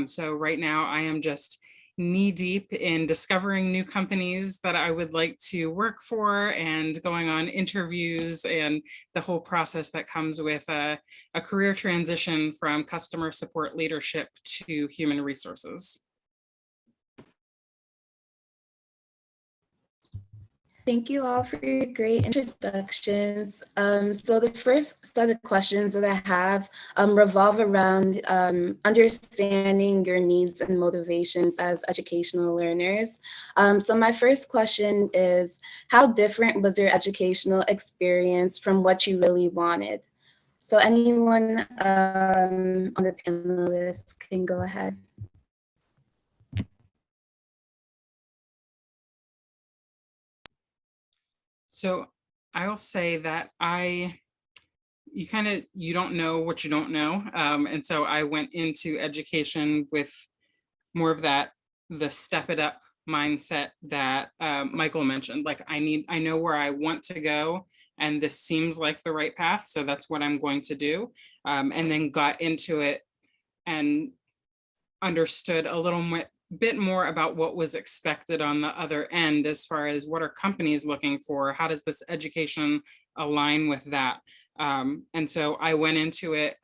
So right now I am just knee deep in discovering new companies that I would like to work for and going on interviews and the whole process that comes with a career transition from customer support leadership to human resources. Thank you all for your great introductions. So the first set of questions that I have revolve around understanding your needs and motivations as educational learners. So my first question is, how different was your educational experience from what you really wanted? So anyone on the panelists can go ahead. So I will say that you don't know what you don't know. And so I went into education with more of the step it up mindset that Michael mentioned. Like I know where I want to go, and this seems like the right path. So that's what I'm going to do. And then got into it and understood a little bit more about what was expected on the other end, as far as what are companies looking for, how does this education align with that. And so I went into it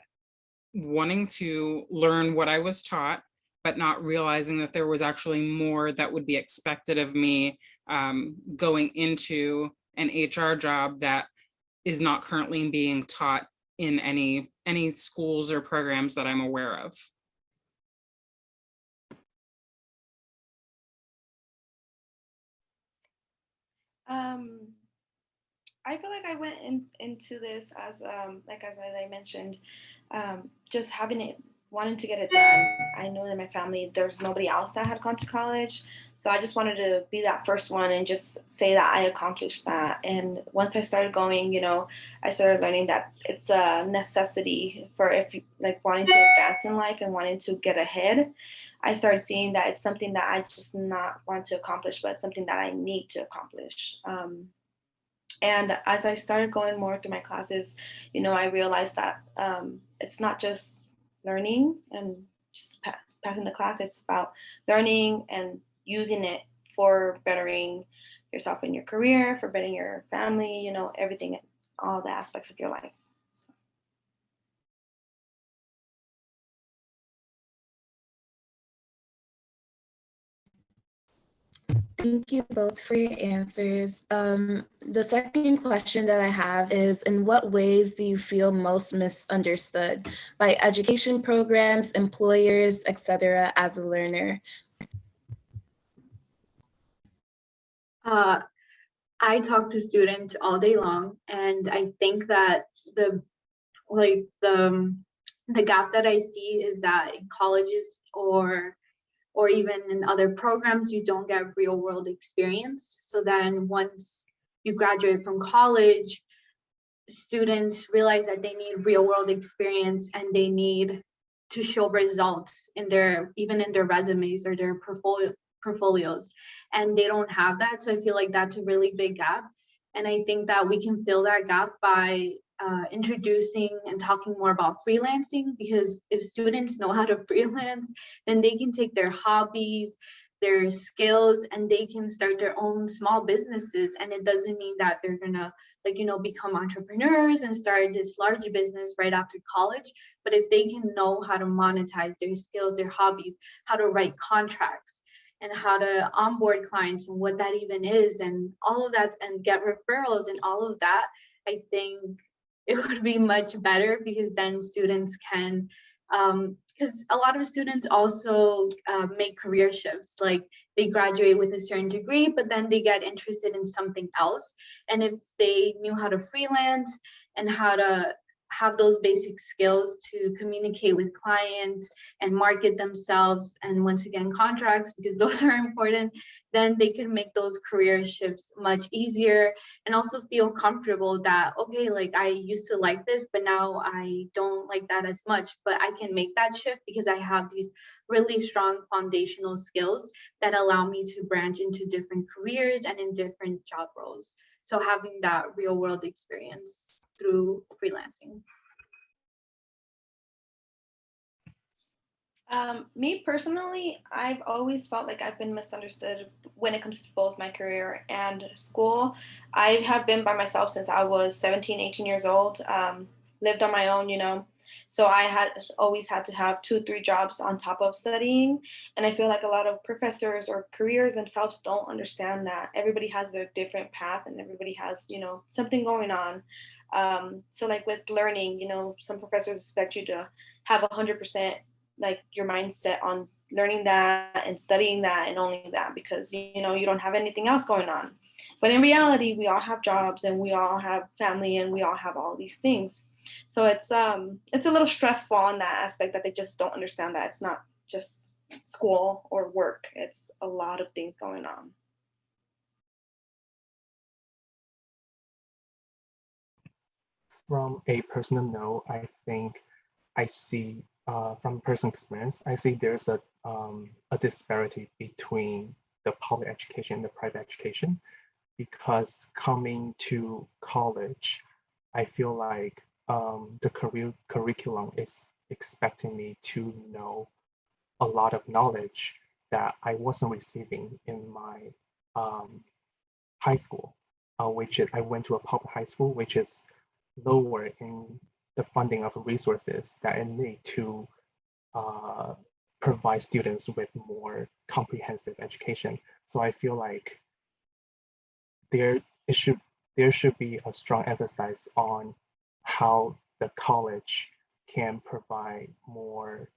wanting to learn what I was taught, but not realizing that there was actually more that would be expected of me going into an HR job that is not currently being taught in any schools or programs that I'm aware of. I feel like I went into this as as I mentioned, just wanting to get it done. I know that in my family there's nobody else that had gone to college, so I just wanted to be that first one and just say that I accomplished that. And once I started going, I started learning that it's a necessity for if you wanting to advance in life and wanting to get ahead. I started seeing that it's something that I just not want to accomplish, but it's something that I need to accomplish. And as I started going more through my classes, I realized that it's not just learning and just passing the class. It's about learning and using it for bettering yourself in your career, for bettering your family, everything, all the aspects of your life. Thank you both for your answers. The second question that I have is, in what ways do you feel most misunderstood by education programs, employers, etc., as a learner? I talk to students all day long, and I think that the gap that I see is that in colleges or even in other programs, you don't get real world experience. So then once you graduate from college, students realize that they need real world experience and they need to show results even in their resumes or their portfolios. And they don't have that. So I feel like that's a really big gap. And I think that we can fill that gap by introducing and talking more about freelancing, because if students know how to freelance, then they can take their hobbies, their skills, and they can start their own small businesses. And it doesn't mean that they're gonna become entrepreneurs and start this large business right after college. But if they can know how to monetize their skills, their hobbies, how to write contracts, and how to onboard clients and what that even is, and all of that, and get referrals and all of that, I think it would be much better, because then students can, because a lot of students also make career shifts, like they graduate with a certain degree, but then they get interested in something else. And if they knew how to freelance and how to have those basic skills to communicate with clients and market themselves, and once again, contracts, because those are important, then they can make those career shifts much easier, and also feel comfortable that, okay, like I used to like this, but now I don't like that as much, but I can make that shift because I have these really strong foundational skills that allow me to branch into different careers and in different job roles. So having that real world experience through freelancing. Me personally, I've always felt like I've been misunderstood when it comes to both my career and school. I have been by myself since I was 17, 18 years old, lived on my own, you know. So I had always had to have 2-3 jobs on top of studying. And I feel like a lot of professors or careers themselves don't understand that everybody has their different path and everybody has, you know, something going on. So like with learning, you know, some professors expect you to have 100% like your mindset on learning that and studying that and only that, because, you know, you don't have anything else going on. But in reality, we all have jobs and we all have family and we all have all these things. So it's a little stressful on that aspect, that they just don't understand that it's not just school or work. It's a lot of things going on. From a personal note, I think I see from personal experience, I see there's a disparity between the public education and the private education, because coming to college, I feel like the curriculum is expecting me to know a lot of knowledge that I wasn't receiving in my high school, which is, I went to a public high school, which is lower in the funding of resources that I need to provide students with more comprehensive education. So I feel like there should be a strong emphasis on how the college can provide more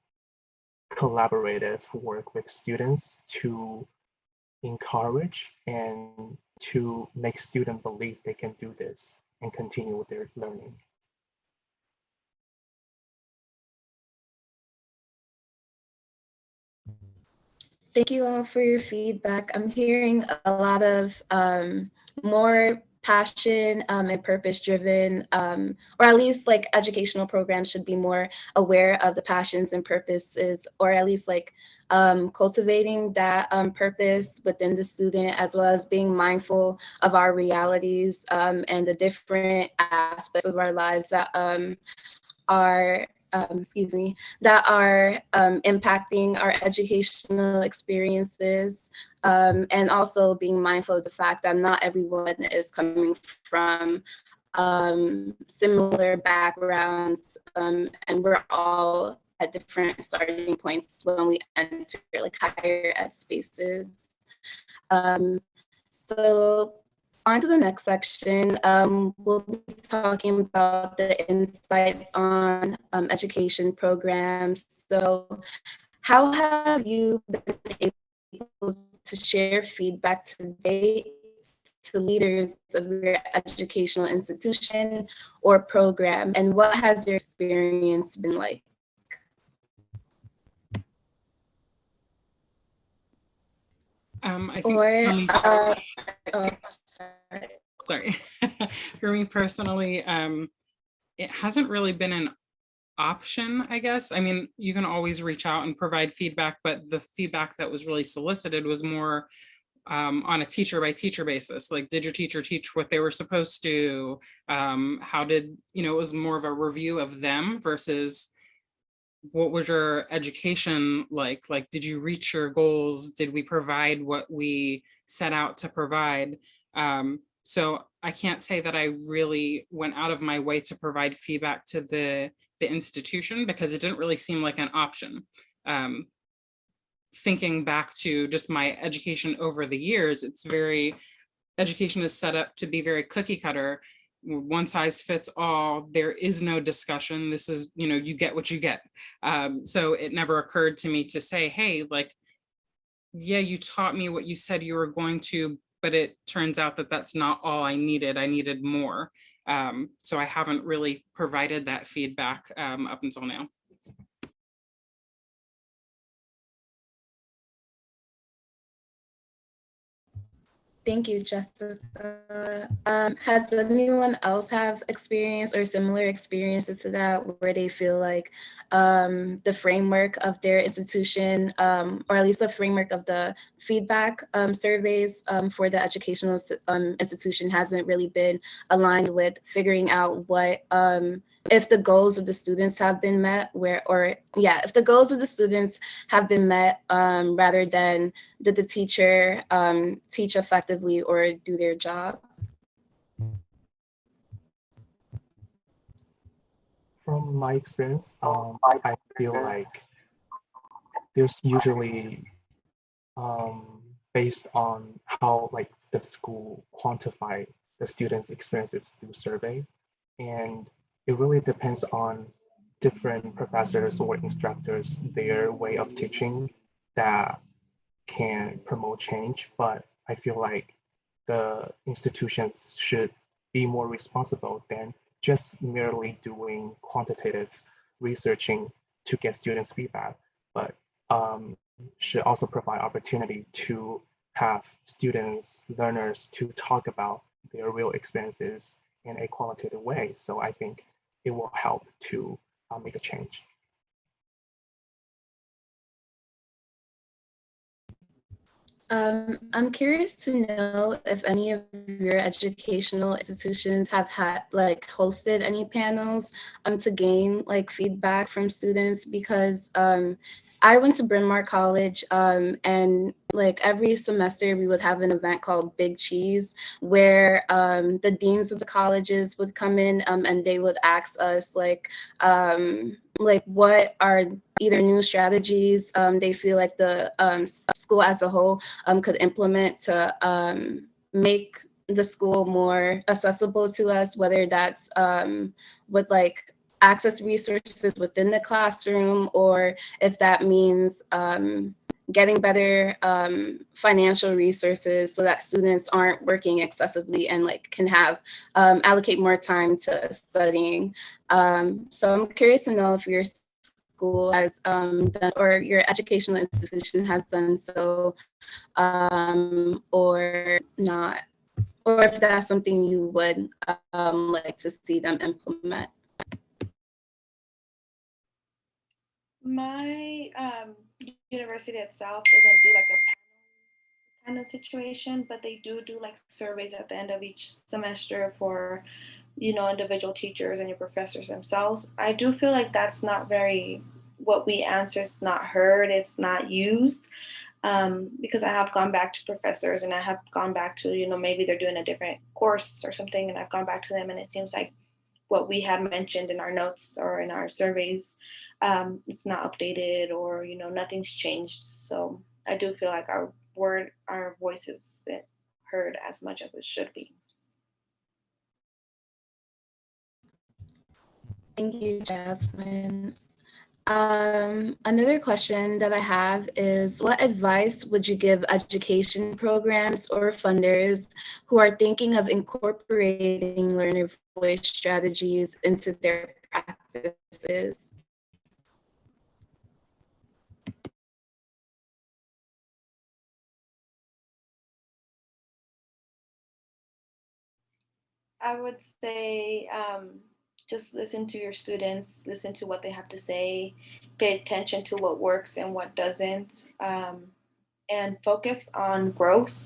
collaborative work with students to encourage and to make students believe they can do this and continue with their learning. Thank you all for your feedback. I'm hearing a lot of more passion and purpose-driven, or at least like educational programs should be more aware of the passions and purposes, or at least like cultivating that purpose within the student, as well as being mindful of our realities and the different aspects of our lives that are impacting our educational experiences, and also being mindful of the fact that not everyone is coming from similar backgrounds, and we're all at different starting points when we enter like higher ed spaces. So on to the next section, we'll be talking about the insights on education programs. So how have you been able to share feedback today to leaders of your educational institution or program, and what has your experience been like? I think sorry. For me personally, it hasn't really been an option, I guess. I mean, you can always reach out and provide feedback, but the feedback that was really solicited was more on a teacher by teacher basis. Like, did your teacher teach what they were supposed to? How did, you know, it was more of a review of them versus what was your education like? Like, did you reach your goals? Did we provide what we set out to provide? So I can't say that I really went out of my way to provide feedback to the institution, because it didn't really seem like an option. Thinking back to just my education over the years, education is set up to be very cookie cutter. one size fits all. There is no discussion. This is, you get what you get. So it never occurred to me to say, hey, like, yeah, you taught me what you said you were going to, but it turns out that that's not all I needed. I needed more. So I haven't really provided that feedback up until now. Thank you, Jessica. Has anyone else have experience or similar experiences to that where they feel like the framework of their institution, or at least the framework of the feedback surveys for the educational institution hasn't really been aligned with figuring out what, if the goals of the students have been met, if the goals of the students have been met, rather than did the teacher teach effectively or do their job? From my experience, I feel like there's usually based on how like the school quantify the students' experiences through survey, and it really depends on different professors or instructors, their way of teaching that can promote change. But I feel like the institutions should be more responsible than just merely doing quantitative researching to get students' feedback, but should also provide opportunity to have students, learners to talk about their real experiences in a qualitative way. So I think it will help to make a change. I'm curious to know if any of your educational institutions have had like hosted any panels to gain like feedback from students, because I went to Bryn Mawr College, and like every semester we would have an event called Big Cheese, where the deans of the colleges would come in and they would ask us like what are either new strategies they feel like the school as a whole could implement to make the school more accessible to us, whether that's with like access resources within the classroom, or if that means getting better financial resources so that students aren't working excessively and like can have allocate more time to studying. So I'm curious to know if your school has done, or your educational institution has done so, or not, or if that's something you would like to see them implement. My university itself doesn't do like a panel kind of situation, but they do like surveys at the end of each semester for, individual teachers and your professors themselves. I do feel like that's not very, what we answer is not heard, it's not used, because I have gone back to professors and I have gone back to, maybe they're doing a different course or something, and I've gone back to them and it seems like what we have mentioned in our notes or in our surveys, it's not updated, or nothing's changed. So I do feel like our voice isn't heard as much as it should be. Thank you, Jasmine. Another question that I have is, what advice would you give education programs or funders who are thinking of incorporating learner voice strategies into their practices? I would say just listen to your students, listen to what they have to say, pay attention to what works and what doesn't, and focus on growth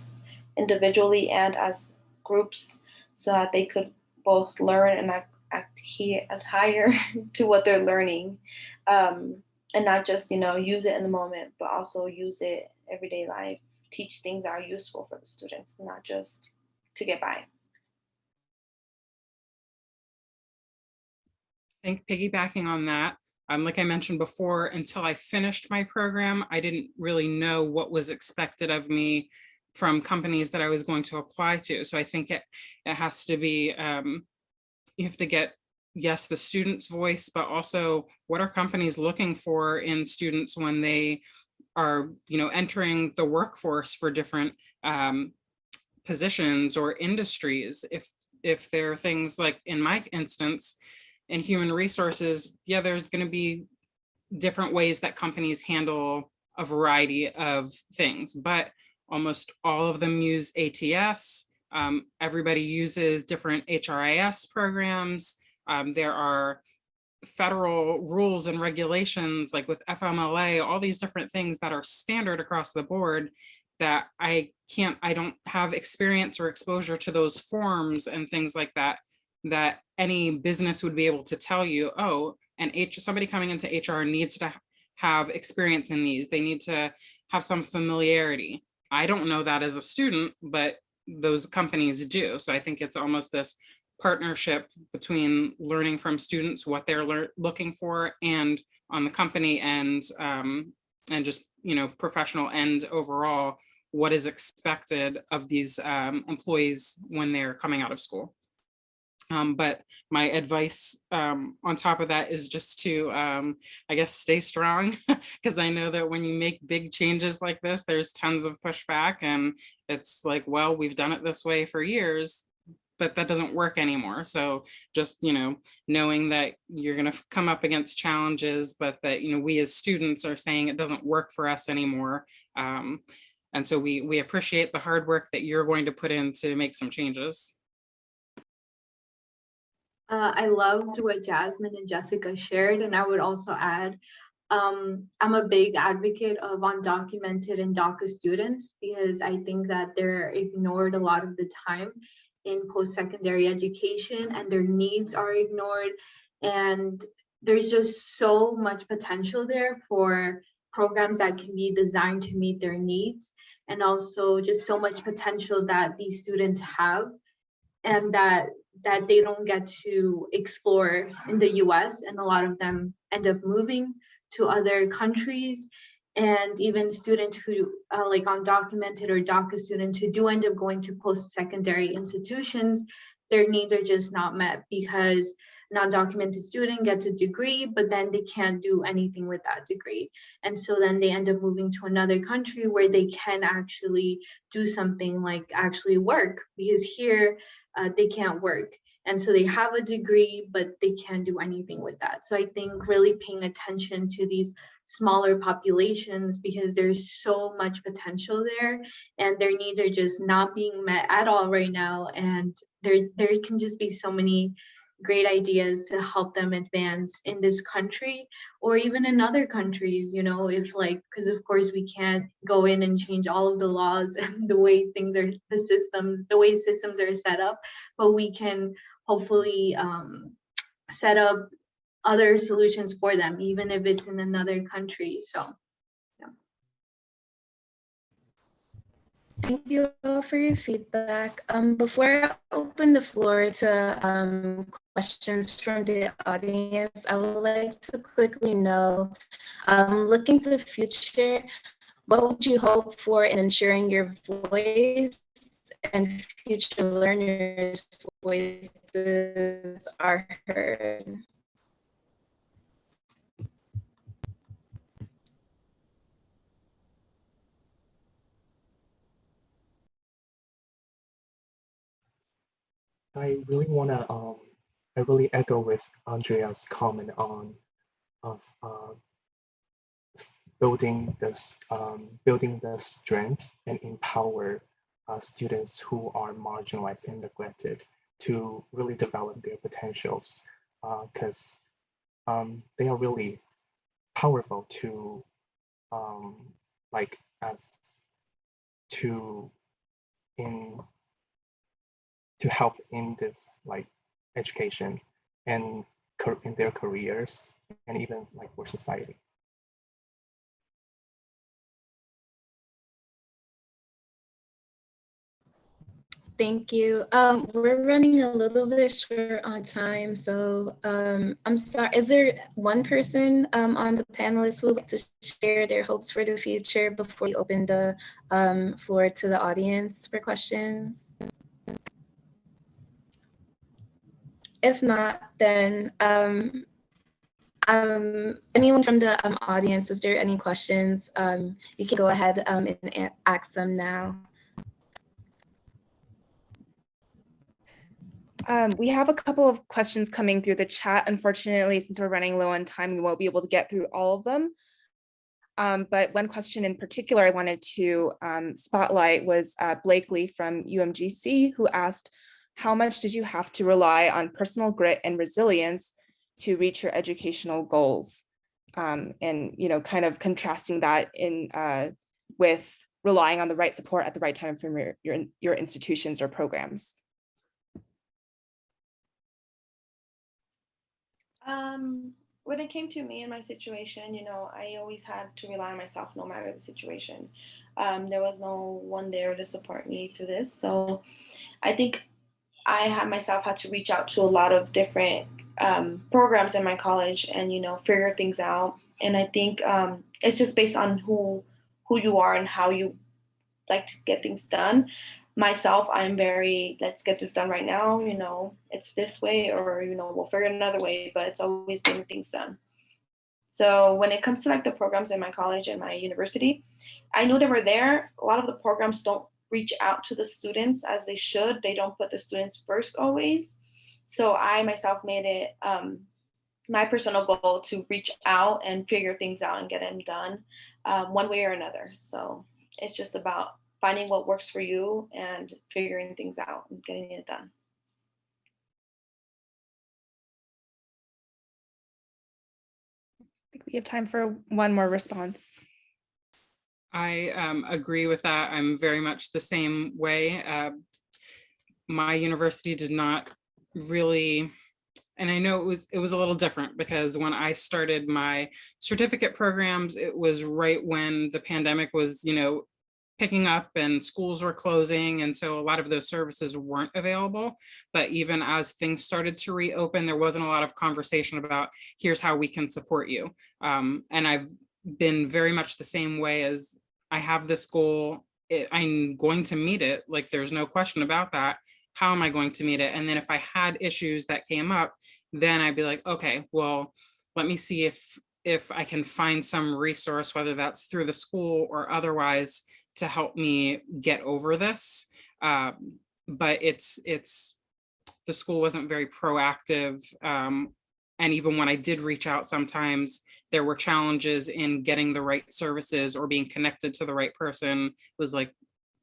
individually and as groups so that they could both learn and adhere to what they're learning, and not just, use it in the moment, but also use it everyday life, teach things that are useful for the students, not just to get by. I think piggybacking on that, like I mentioned before, until I finished my program, I didn't really know what was expected of me from companies that I was going to apply to. So I think it has to be you have to get, yes, the student's voice, but also what are companies looking for in students when they are, entering the workforce for different positions or industries. If there are things like in my instance, in human resources, yeah, there's going to be different ways that companies handle a variety of things, but almost all of them use ATS. Everybody uses different HRIS programs. There are federal rules and regulations, like with FMLA, all these different things that are standard across the board that I don't have experience or exposure to those forms and things like that, that any business would be able to tell you, oh, and somebody coming into HR needs to have experience in these. They need to have some familiarity. I don't know that as a student, but those companies do. So I think it's almost this partnership between learning from students what they're looking for, and on the company end, and just professional end overall, what is expected of these employees when they're coming out of school. But my advice on top of that is just to, I guess, stay strong, because I know that when you make big changes like this, there's tons of pushback, and it's like, well, we've done it this way for years, but that doesn't work anymore. So just, knowing that you're going to come up against challenges, but that, we as students are saying it doesn't work for us anymore. And so we appreciate the hard work that you're going to put in to make some changes. I loved what Jasmine and Jessica shared, and I would also add, I'm a big advocate of undocumented and Daca students, because I think that they're ignored a lot of the time in post-secondary education, and their needs are ignored. And there's just so much potential there for programs that can be designed to meet their needs, and also just so much potential that these students have, and that they don't get to explore in the US, and a lot of them end up moving to other countries. And even students who like undocumented or Daca students who do end up going to post-secondary institutions, their needs are just not met, because an undocumented student gets a degree, but then they can't do anything with that degree. And so then they end up moving to another country where they can actually do something, like actually work, because here they can't work. And so they have a degree, but they can't do anything with that. So I think really paying attention to these smaller populations, because there's so much potential there, and their needs are just not being met at all right now. And there can just be so many great ideas to help them advance in this country, or even in other countries, if because of course we can't go in and change all of the laws and the way things are, the way systems are set up, but we can hopefully set up other solutions for them, even if it's in another country. So yeah. Thank you all for your feedback. Before I open the floor to questions from the audience, I would like to quickly know, looking to the future, what would you hope for in ensuring your voice and future learners' voices are heard? I really want to, I really echo with Andrea's comment on building the strength and empower students who are marginalized and neglected to really develop their potentials, because they are really powerful to to help in this education and in their careers, and even for society. Thank you. We're running a little bit short on time, so I'm sorry. Is there one person on the panelists who would like to share their hopes for the future before we open the floor to the audience for questions? If not, then anyone from the audience, if there are any questions, you can go ahead and ask them now. We have a couple of questions coming through the chat. Unfortunately, since we're running low on time, we won't be able to get through all of them. But one question in particular I wanted to spotlight was Blakely from UMGC, who asked, how much did you have to rely on personal grit and resilience to reach your educational goals? And, you know, kind of contrasting that with relying on the right support at the right time from your institutions or programs. When it came to me and my situation, you know, I always had to rely on myself no matter the situation. There was no one there to support me through this. So I think I had to reach out to a lot of different programs in my college and, you know, figure things out. And I think it's just based on who you are and how you like to get things done. Myself, I'm very, let's get this done right now, you know, it's this way, or, you know, we'll figure it another way, but it's always getting things done. So when it comes to like the programs in my college and my university, I know they were there. A lot of the programs don't reach out to the students as they should. They don't put the students first always. So I myself made it my personal goal to reach out and figure things out and get them done one way or another. So it's just about finding what works for you and figuring things out and getting it done. I think we have time for one more response. I agree with that. I'm very much the same way. My university did not really, and I know it was a little different because when I started my certificate programs, it was right when the pandemic was, you know, picking up and schools were closing. And so a lot of those services weren't available. But even as things started to reopen, there wasn't a lot of conversation about here's how we can support you. And I've been very much the same way. As I have this goal, I'm going to meet it. Like there's no question about that. How am I going to meet it? And then if I had issues that came up, then I'd be like, okay, well, let me see if I can find some resource, whether that's through the school or otherwise, to help me get over this. But it's the school wasn't very proactive. And even when I did reach out, sometimes there were challenges in getting the right services or being connected to the right person. It was like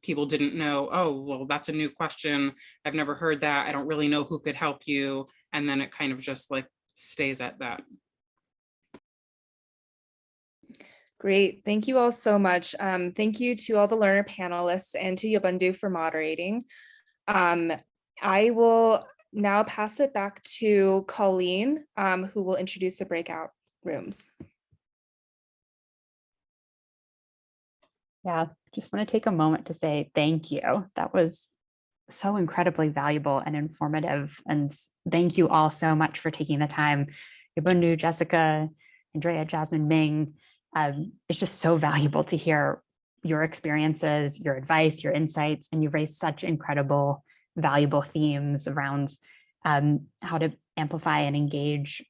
people didn't know, oh, well, that's a new question. I've never heard that. I don't really know who could help you. And then it kind of just like stays at that. Great, thank you all so much. Thank you to all the learner panelists and to Yobundu for moderating. I will now pass it back to Colleen, who will introduce the breakout rooms. Yeah, just want to take a moment to say thank you. That was so incredibly valuable and informative. And thank you all so much for taking the time. Yobundu, Jessica, Andrea, Jasmine, Ming. It's just so valuable to hear your experiences, your advice, your insights, and you've raised such incredible, valuable themes around how to amplify and engage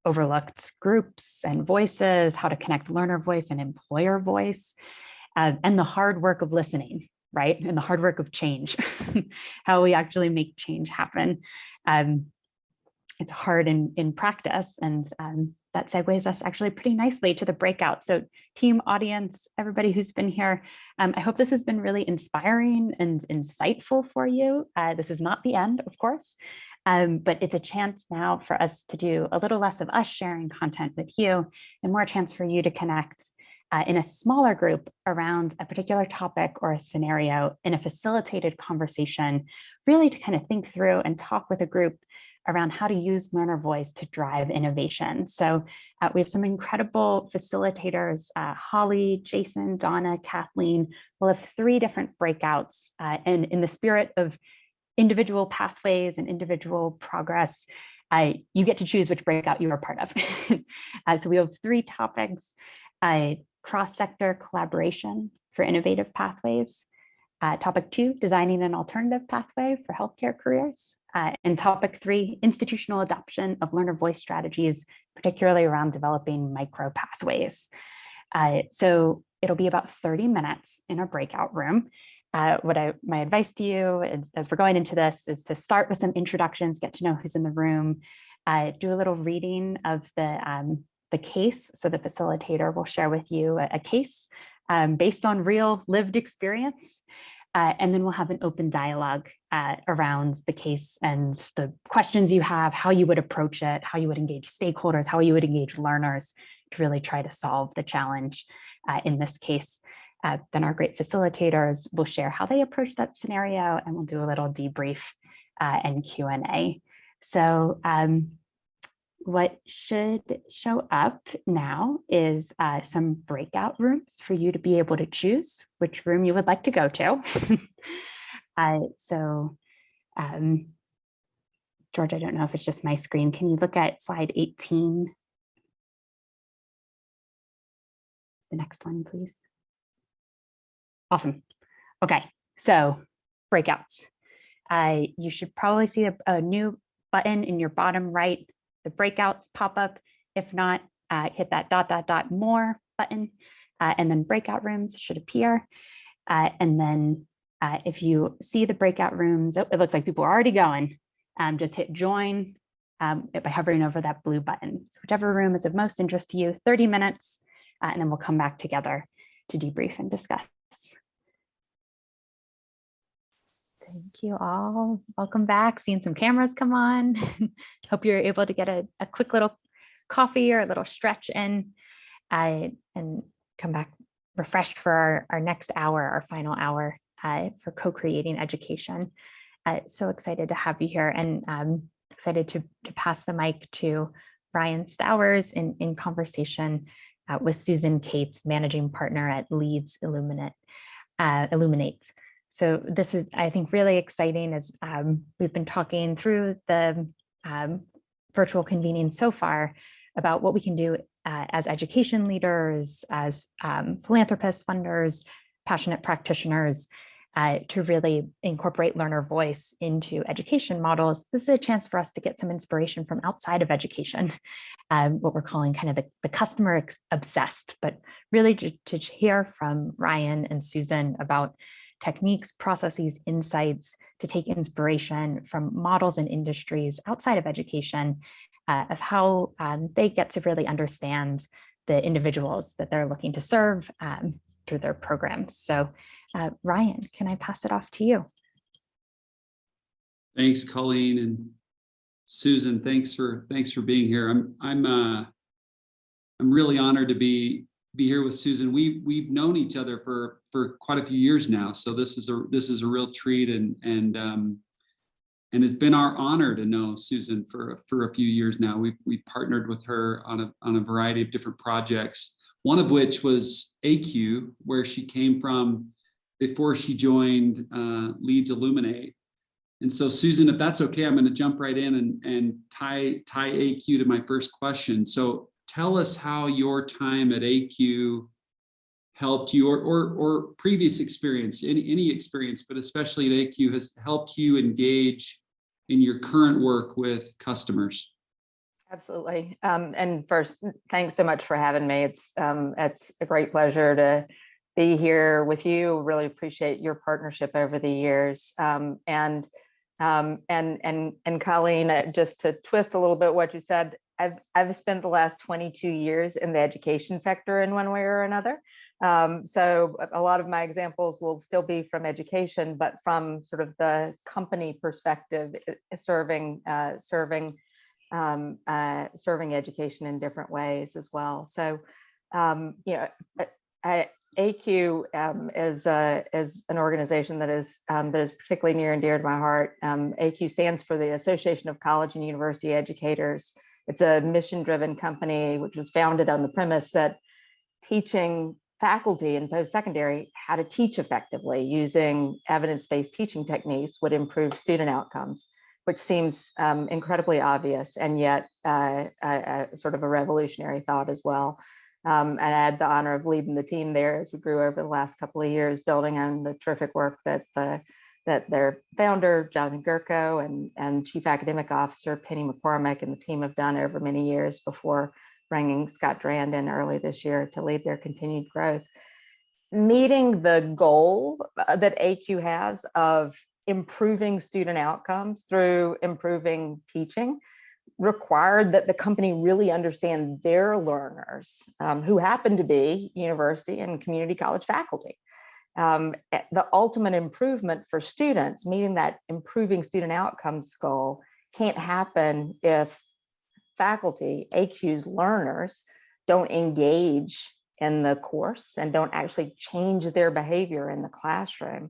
overlooked groups and voices, how to connect learner voice and employer voice, and the hard work of listening, right? And the hard work of change, how we actually make change happen. It's hard in practice, and that segues us actually pretty nicely to the breakout. So team, audience, everybody who's been here, I hope this has been really inspiring and insightful for you. This is not the end, of course, but it's a chance now for us to do a little less of us sharing content with you and more chance for you to connect in a smaller group around a particular topic or a scenario in a facilitated conversation, really to kind of think through and talk with a group around how to use learner voice to drive innovation. So we have some incredible facilitators, Holly, Jason, Donna, Kathleen. We'll have 3 different breakouts, and in the spirit of individual pathways and individual progress, you get to choose which breakout you are part of. So we have 3 topics: cross-sector collaboration for innovative pathways, Topic 2, designing an alternative pathway for healthcare careers. And topic 3, institutional adoption of learner voice strategies, particularly around developing micro pathways. So it'll be about 30 minutes in a breakout room. My advice to you as we're going into this is to start with some introductions, get to know who's in the room, do a little reading of the case. So the facilitator will share with you a case based on real lived experience. And then we'll have an open dialogue around the case and the questions you have, how you would approach it, how you would engage stakeholders, how you would engage learners to really try to solve the challenge in this case. Then our great facilitators will share how they approach that scenario, and we'll do a little debrief and Q&A. So what should show up now is some breakout rooms for you to be able to choose which room you would like to go to. George, I don't know if it's just my screen. Can you look at slide 18? The next one, please. Awesome. Okay, so breakouts. You should probably see a new button in your bottom right. The breakouts pop up. If not, hit that ... more button, and then breakout rooms should appear. And then if you see the breakout rooms, it looks like people are already going. Just hit join by hovering over that blue button. So whichever room is of most interest to you, 30 minutes, and then we'll come back together to debrief and discuss. Thank you all. Welcome back. Seeing some cameras come on. Hope you're able to get a quick little coffee or a little stretch in and come back refreshed for our next hour, our final hour for co-creating education. So excited to have you here, and excited to pass the mic to Brian Stowers in conversation with Susan Cates, managing partner at Leeds Illuminate. So this is, I think, really exciting as we've been talking through the virtual convening so far about what we can do as education leaders, as philanthropists, funders, passionate practitioners to really incorporate learner voice into education models. This is a chance for us to get some inspiration from outside of education, what we're calling kind of the customer obsessed, but really to hear from Ryan and Susan about techniques, processes, insights to take inspiration from models and industries outside of education of how they get to really understand the individuals that they're looking to serve through their programs. So Ryan, can I pass it off to you? Thanks, Colleen, and Susan. Thanks for being here. I'm really honored to be here with Susan. We've known each other for quite a few years now, so this is a real treat, and it's been our honor to know Susan for a few years now. We've partnered with her on a variety of different projects, one of which was AQ, where she came from before she joined Leeds Illuminate. And so, Susan, if that's okay, I'm going to jump right in and tie AQ to my first question. So tell us how your time at AQ helped you, or previous experience, any experience, but especially at AQ, has helped you engage in your current work with customers. Absolutely. And first, thanks so much for having me. It's a great pleasure to be here with you. Really appreciate your partnership over the years. And Colleen, just to twist a little bit what you said, I've spent the last 22 years in the education sector in one way or another. So a lot of my examples will still be from education, but from sort of the company perspective, serving education in different ways as well. So, AQ is an organization that is particularly near and dear to my heart. AQ stands for the Association of College and University Educators. It's a mission-driven company which was founded on the premise that teaching faculty in post-secondary how to teach effectively using evidence-based teaching techniques would improve student outcomes, which seems incredibly obvious and yet sort of a revolutionary thought as well. And I had the honor of leading the team there as we grew over the last couple of years, building on the terrific work that their founder, Jonathan Gurko, and Chief Academic Officer, Penny McCormick, and the team have done over many years before bringing Scott Drand in early this year to lead their continued growth. Meeting the goal that ACU has of improving student outcomes through improving teaching required that the company really understand their learners, who happen to be university and community college faculty. The ultimate improvement for students, meeting that improving student outcomes goal, can't happen if faculty, ACU's learners, don't engage in the course and don't actually change their behavior in the classroom.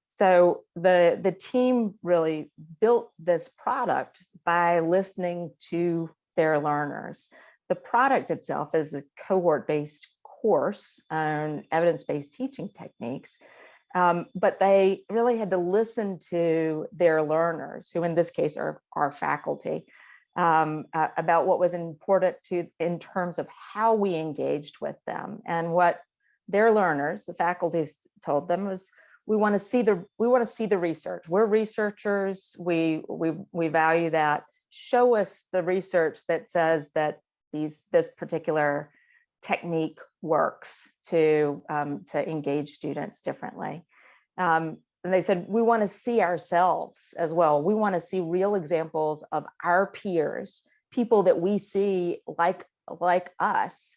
So the team really built this product by listening to their learners. The product itself is a cohort-based course on evidence-based teaching techniques, but they really had to listen to their learners, who in this case are faculty, about what was important in terms of how we engaged with them. And what their learners, the faculty, told them was, we want to see the research. We're researchers. We value that. Show us the research that says that this particular technique works to engage students differently. And they said, we want to see ourselves as well. We want to see real examples of our peers, people that we see like us,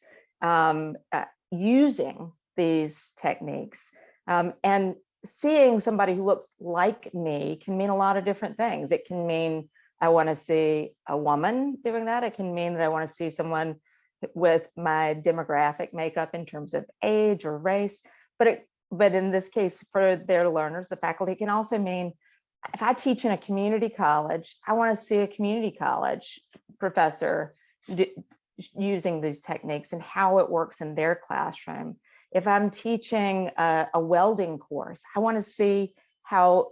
using these techniques. And seeing somebody who looks like me can mean a lot of different things. It can mean I want to see a woman doing that. It can mean that I want to see someone with my demographic makeup in terms of age or race. But in this case, for their learners, the faculty, can also mean if I teach in a community college, I want to see a community college professor using these techniques and how it works in their classroom. If I'm teaching a welding course, I want to see how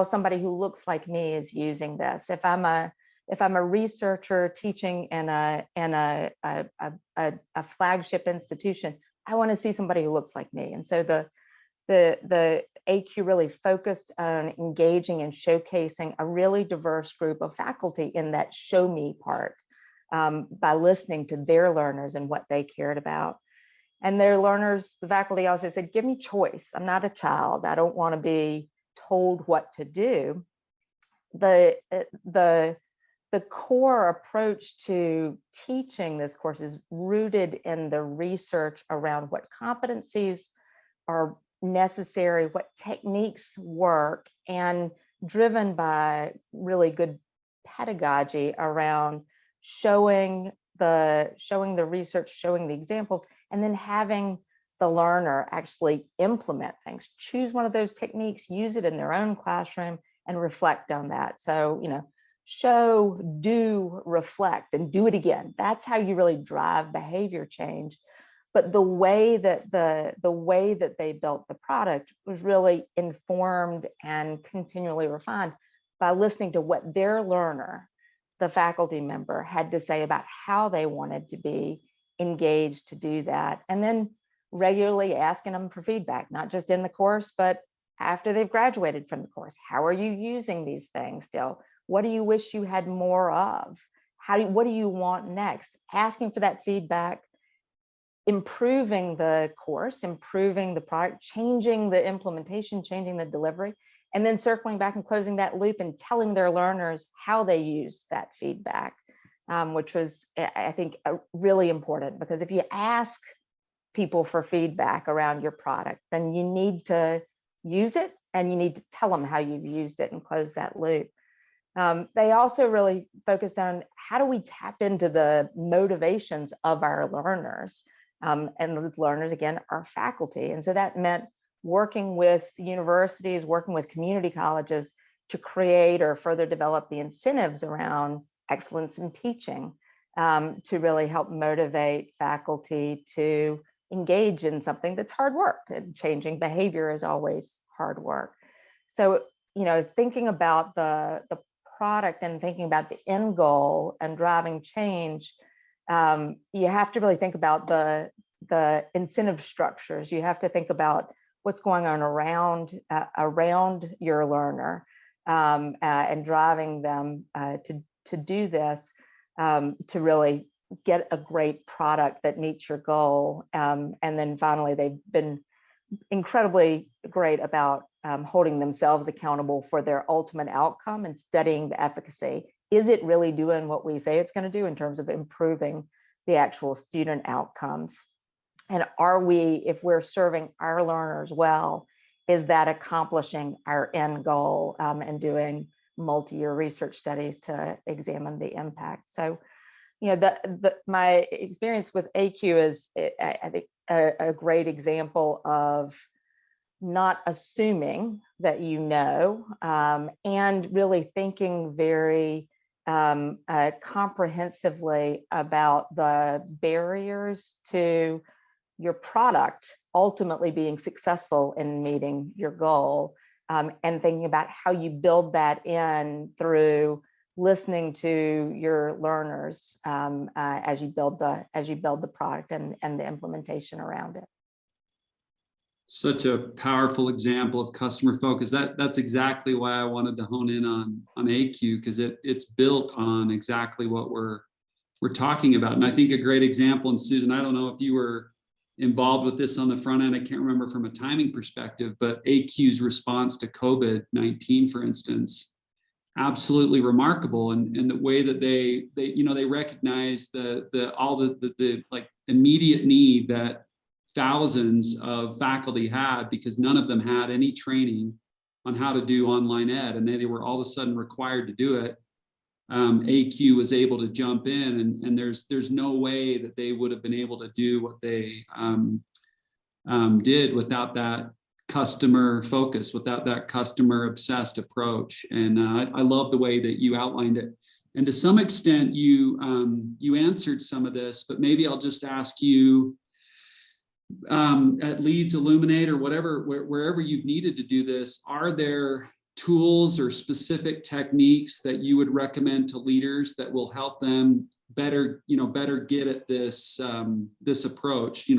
somebody who looks like me is using this. If I'm a researcher teaching in a flagship institution, I want to see somebody who looks like me. And so the ACU really focused on engaging and showcasing a really diverse group of faculty in that show me part, by listening to their learners and what they cared about. And their learners, the faculty also said, give me choice. I'm not a child. I don't want to be told what to do. The core approach to teaching this course is rooted in the research around what competencies are necessary, what techniques work, and driven by really good pedagogy around showing the research, showing the examples, and then having the learner actually implement things, choose one of those techniques, use it in their own classroom, and reflect on that. So, show, do, reflect, and do it again. That's how you really drive behavior change. But the way that they built the product was really informed and continually refined by listening to what their learner, the faculty member, had to say about how they wanted to be engaged to do that. And then regularly asking them for feedback, not just in the course, but after they've graduated from the course. How are you using these things still? What do you wish you had more of? What do you want next? Asking for that feedback, improving the course, improving the product, changing the implementation, changing the delivery, and then circling back and closing that loop and telling their learners how they used that feedback, which was, I think, really important, because if you ask people for feedback around your product, then you need to use it and you need to tell them how you've used it and close that loop. They also really focused on how do we tap into the motivations of our learners, and those learners, again, are faculty. And so that meant working with universities, working with community colleges to create or further develop the incentives around excellence in teaching, to really help motivate faculty to engage in something that's hard work. And changing behavior is always hard work. So, thinking about the product and thinking about the end goal and driving change, you have to really think about the incentive structures. You have to think about what's going on around your learner, and driving them to do this, to really get a great product that meets your goal. And then finally, they've been incredibly great about holding themselves accountable for their ultimate outcome and studying the efficacy. Is it really doing what we say it's going to do in terms of improving the actual student outcomes? And are we, if we're serving our learners well, is that accomplishing our end goal, and doing multi-year research studies to examine the impact? So, you know, my experience with ACU is, I think, a great example of not assuming that you know, and really thinking very comprehensively about the barriers to your product ultimately being successful in meeting your goal, and thinking about how you build that in through listening to your learners as you build the product and the implementation around it. Such a powerful example of customer focus. That's exactly why I wanted to hone in on ACU, because it's built on exactly what we're talking about. And I think a great example, and Susan, I don't know if you were involved with this on the front end, I can't remember from a timing perspective, but ACU's response to COVID-19, for instance, absolutely remarkable. And the way that they recognize the like immediate need that thousands of faculty had, because none of them had any training on how to do online ed, and they were all of a sudden required to do it. ACU was able to jump in, and there's no way that they would have been able to do what they did without that customer focus, without that customer obsessed approach. And I love the way that you outlined it. And to some extent, you answered some of this, but maybe I'll just ask you, at Leeds, Illuminate, or whatever, wherever you've needed to do this, are there tools or specific techniques that you would recommend to leaders that will help them better get at this approach,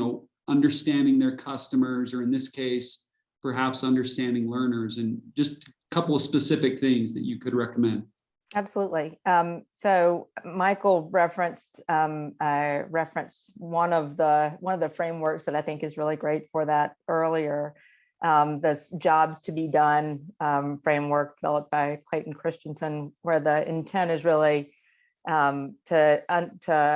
understanding their customers, or in this case, perhaps understanding learners, and just a couple of specific things that you could recommend? Absolutely. So Michael referenced one of the frameworks that I think is really great for that earlier. This jobs to be done framework developed by Clayton Christensen, where the intent is really to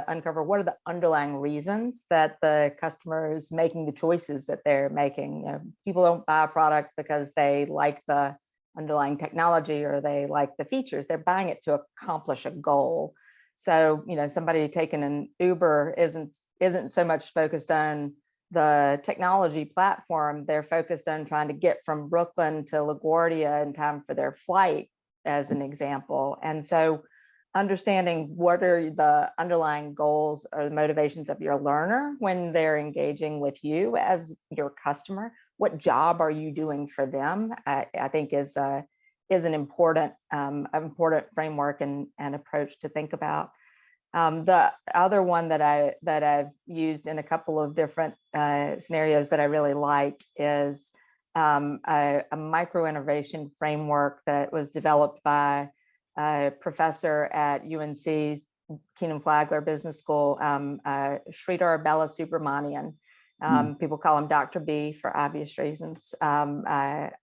uncover what are the underlying reasons that the customer is making the choices that they're making. People don't buy a product because they like the underlying technology or they like the features. They're buying it to accomplish a goal. So, somebody taking an Uber isn't so much focused on the technology platform. They're focused on trying to get from Brooklyn to LaGuardia in time for their flight, as an example. And so understanding what are the underlying goals or the motivations of your learner when they're engaging with you as your customer, what job are you doing for them, I think is an important framework and approach to think about. The other one that I've used in a couple of different scenarios that I really like is a micro innovation framework that was developed by a professor at UNC Keenan Flagler Business School, Sridhar Balasubramanian. People call him Dr. B for obvious reasons. But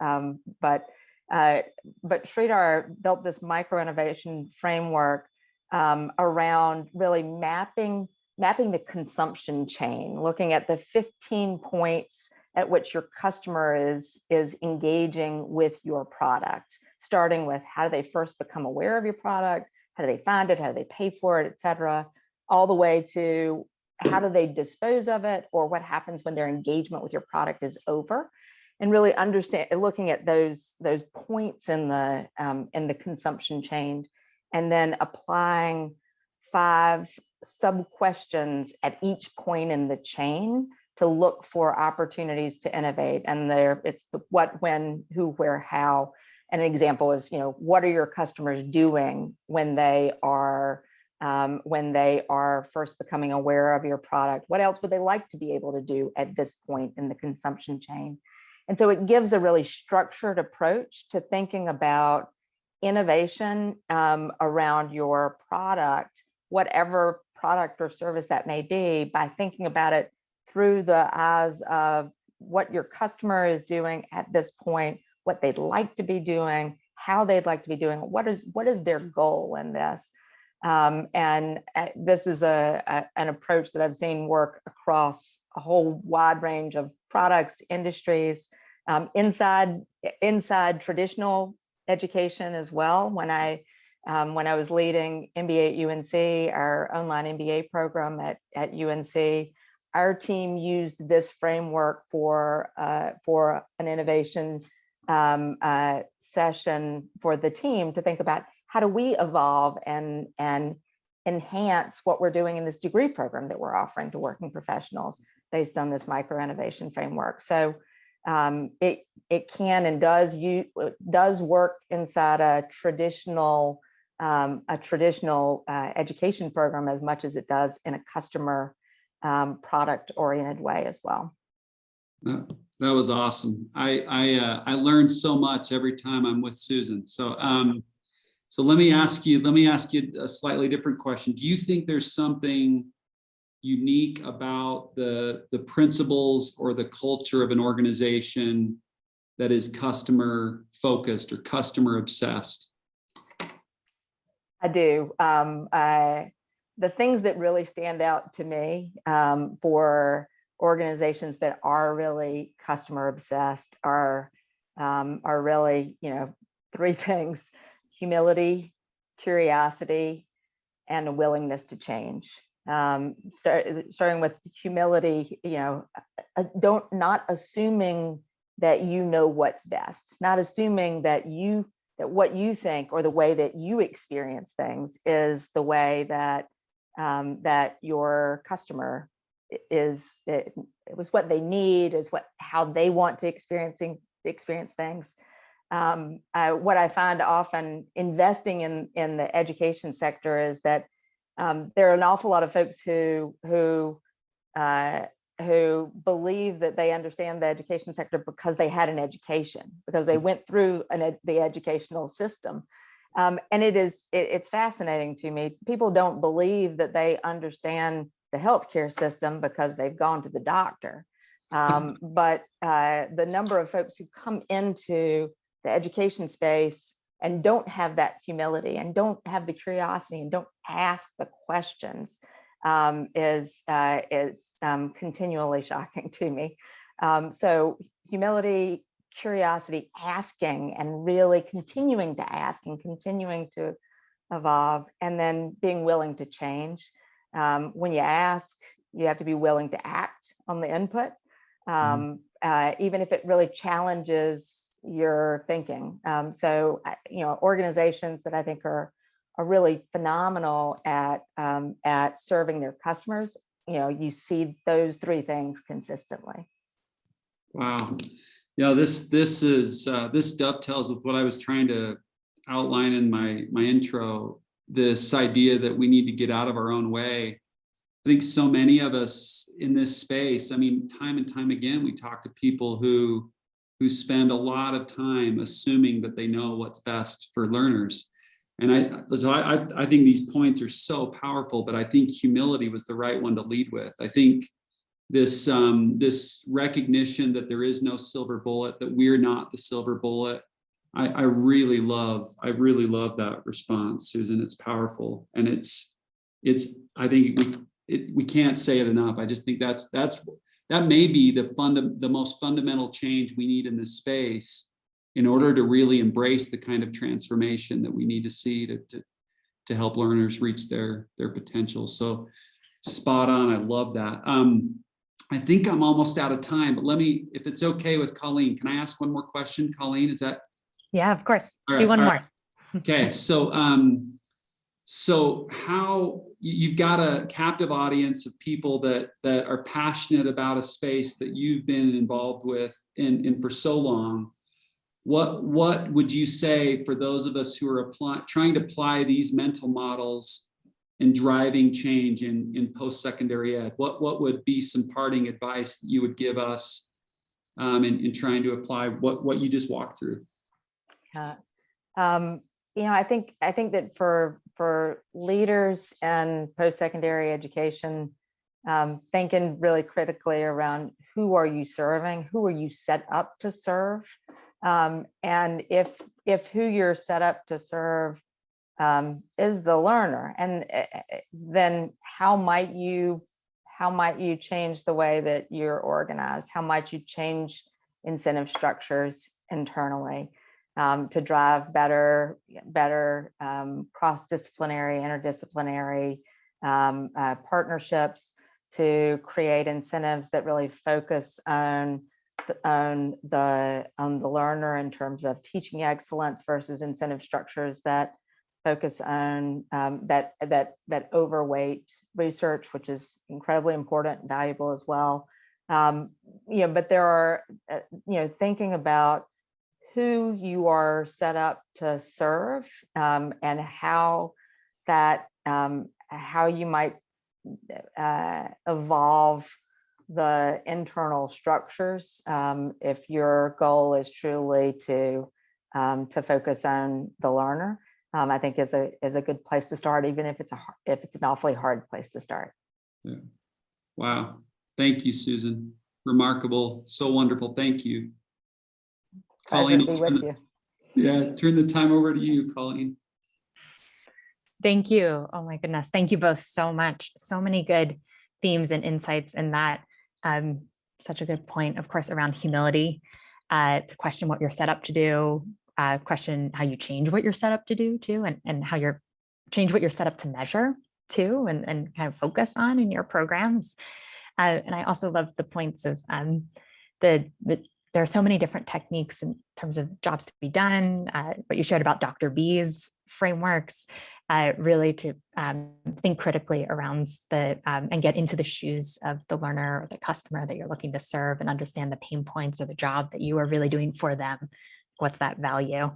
Sridhar built this micro innovation framework around really mapping the consumption chain, looking at the 15 points at which your customer is engaging with your product, starting with how do they first become aware of your product, how do they find it, how do they pay for it, et cetera, all the way to how do they dispose of it, or what happens when their engagement with your product is over, and really looking at those points in the consumption chain, and then applying 5 sub questions at each point in the chain to look for opportunities to innovate. And it's the what, when, who, where, how. And an example is, what are your customers doing when they are when they are first becoming aware of your product? What else would they like to be able to do at this point in the consumption chain? And so it gives a really structured approach to thinking about innovation around your product, whatever product or service that may be, by thinking about it through the eyes of what your customer is doing at this point, what they'd like to be doing, how they'd like to be doing, what is their goal in this. And this is an approach that I've seen work across a whole wide range of products, industries, inside traditional education as well. When I was leading MBA at UNC, our online MBA program at UNC, our team used this framework for an innovation session for the team to think about how do we evolve and enhance what we're doing in this degree program that we're offering to working professionals based on this micro innovation framework. So it can and does work inside a traditional education program as much as it does in a customer product oriented way as well. That was awesome. I learned so much every time I'm with Susan. So so let me ask you a slightly different question. Do you think there's something unique about the principles or the culture of an organization that is customer focused or customer obsessed? I do. The things that really stand out to me for organizations that are really customer obsessed are really, three things: humility, curiosity, and a willingness to change. Starting with humility, not assuming that you know what's best, not assuming that what you think or the way that you experience things is the way that that your customer it was what they need, is how they want to experience things. What I find often investing in the education sector is that there are an awful lot of folks who believe that they understand the education sector because they had an education, because they went through the educational system. And it's fascinating to me. People don't believe that they understand the healthcare system because they've gone to the doctor. But the number of folks who come into the education space and don't have that humility and don't have the curiosity and don't ask the questions is continually shocking to me. So humility, curiosity, asking, and really continuing to ask and continuing to evolve, and then being willing to change. When you ask, you have to be willing to act on the input, even if it really challenges your thinking. So, organizations that I think are really phenomenal at serving their customers, you see those three things consistently. Wow. Yeah, this dovetails with what I was trying to outline in my intro, this idea that we need to get out of our own way. I think so many of us in this space, time and time again, we talk to people who spend a lot of time assuming that they know what's best for learners. And I think these points are so powerful, but I think humility was the right one to lead with. I think this recognition that there is no silver bullet, that we're not the silver bullet. I really love that response, Susan. It's powerful, and I think we can't say it enough. I just think that may be the most fundamental change we need in this space in order to really embrace the kind of transformation that we need to see to help learners reach their potential. So spot on. I love that. I think I'm almost out of time, but if it's okay with Colleen, can I ask one more question? Colleen, is that? Yeah, of course. Right, do one more. Right. Okay, so how you've got a captive audience of people that are passionate about a space that you've been involved with in for so long. What would you say for those of us who are trying to apply these mental models and driving change in post-secondary ed? What would be some parting advice that you would give us in trying to apply what you just walked through? I think that for leaders in post-secondary education, thinking really critically around who are you serving, who are you set up to serve, and if who you're set up to serve is the learner, and then how might you change the way that you're organized? How might you change incentive structures internally to drive better cross-disciplinary, interdisciplinary partnerships, to create incentives that really focus on the learner in terms of teaching excellence versus incentive structures that focus on that overweight research, which is incredibly important and valuable as well. But there are, thinking about who you are set up to serve, and how you might evolve the internal structures if your goal is truly to focus on the learner. I think is a good place to start, even if it's an awfully hard place to start. Yeah. Wow. Thank you, Susan. Remarkable. So wonderful. Thank you. Colleen, to be with you. Yeah, turn the time over to you, Colleen. Thank you. Oh my goodness. Thank you both so much. So many good themes and insights in that. Such a good point, of course, around humility, to question what you're set up to do, question how you change what you're set up to do too, and how you're change what you're set up to measure too, and kind of focus on in your programs. And I also love the points of there are so many different techniques in terms of jobs to be done, what you shared about Dr. B's frameworks, really to think critically around and get into the shoes of the learner or the customer that you're looking to serve, and understand the pain points or the job that you are really doing for them. What's that value?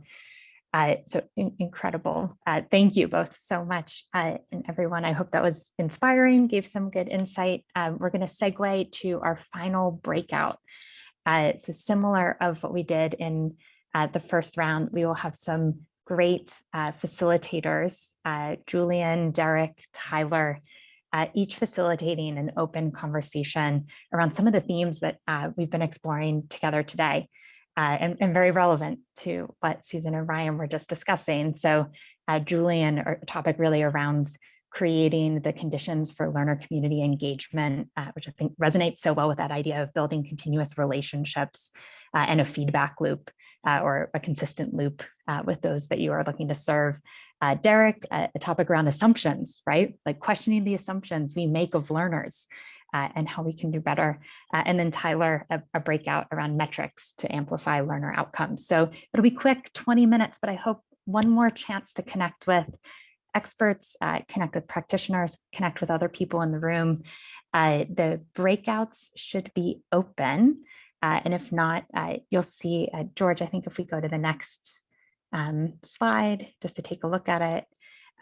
So incredible. Thank you both so much. And everyone, I hope that was inspiring, gave some good insight. We're going to segue to our final breakout. So similar of what we did in the first round, we will have some great facilitators, Julian, Derek, Tyler, each facilitating an open conversation around some of the themes that we've been exploring together today, and very relevant to what Susan and Ryan were just discussing. So Julian, a topic really around creating the conditions for learner community engagement, which I think resonates so well with that idea of building continuous relationships and a feedback loop, or a consistent loop with those that you are looking to serve. Derek, a topic around assumptions, right? Like questioning the assumptions we make of learners and how we can do better. And then Tyler, a breakout around metrics to amplify learner outcomes. So it'll be quick, 20 minutes, but I hope one more chance to connect with experts, connect with practitioners, connect with other people in the room. The breakouts should be open. And if not, you'll see, George, I think if we go to the next slide, just to take a look at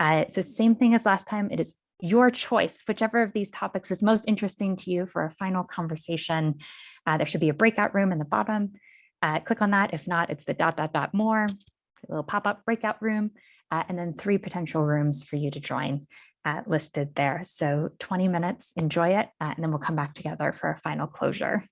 it. So same thing as last time, it is your choice, whichever of these topics is most interesting to you for a final conversation. There should be a breakout room in the bottom. Click on that. If not, it's the ... more, a little pop-up breakout room, and then 3 potential rooms for you to join listed there. So 20 minutes, enjoy it, and then we'll come back together for a final closure.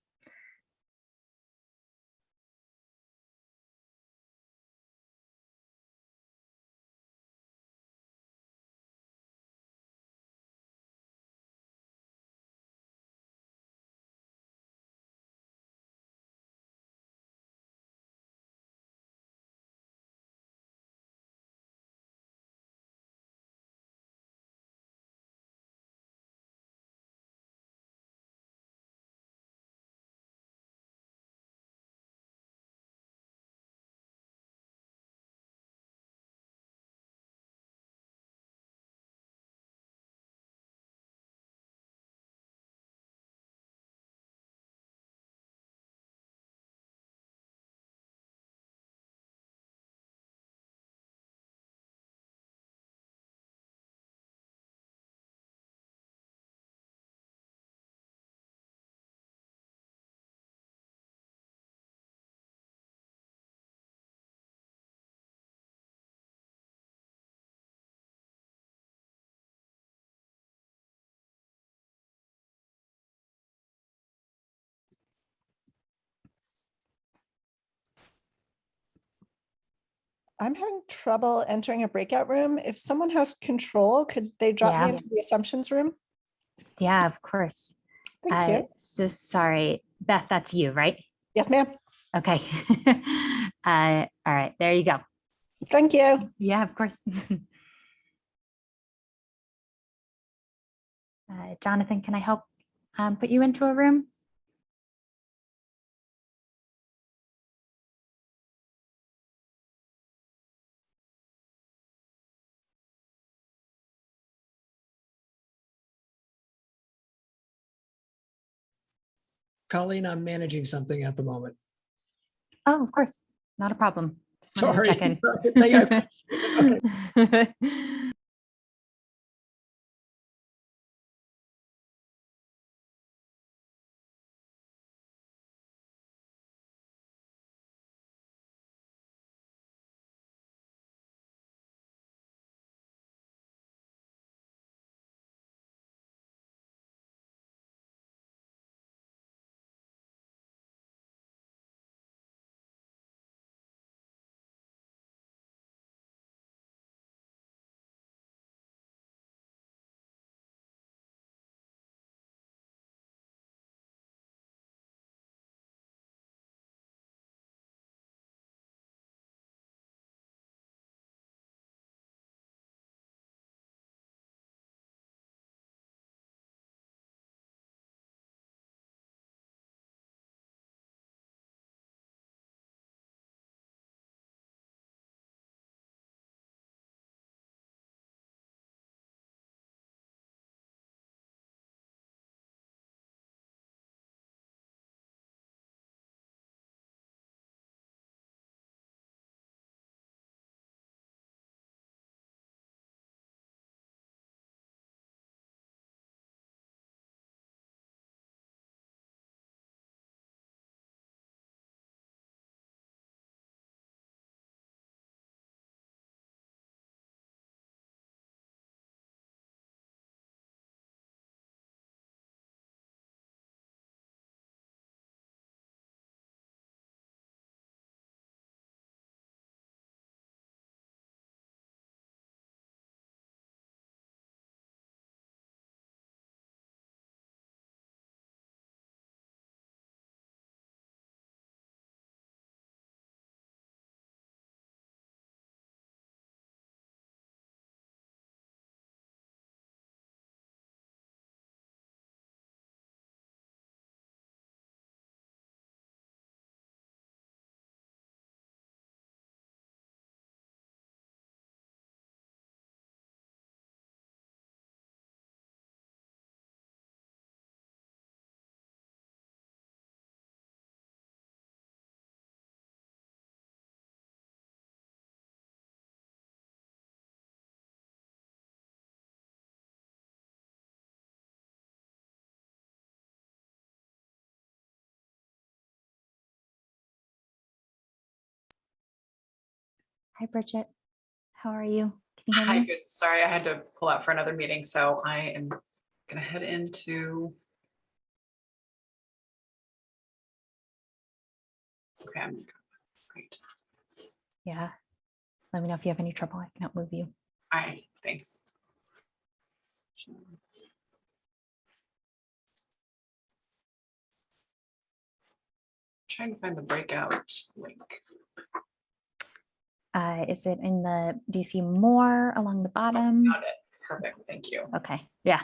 I'm having trouble entering a breakout room. If someone has control, could they drop me Yeah. into the assumptions room? Yeah, of course. Thank you. So sorry, Beth, that's you, right? Yes, ma'am. Okay. All right, there you go. Thank you. Yeah, of course. Jonathan, can I help put you into a room? Colleen, I'm managing something at the moment. Oh, of course. Not a problem. Just wanted Sorry. to check in. Sorry. Thank you. Okay. Hi, Bridget. How are you? Can you hear Hi, me? good. Sorry, I had to pull out for another meeting, so I am gonna head into. Okay, I'm great. Yeah. Let me know if you have any trouble. I can move you. All right, thanks. Trying to find the breakout link. Is it in the, do you see more along the bottom? Got it. Perfect. Thank you. Okay. Yeah.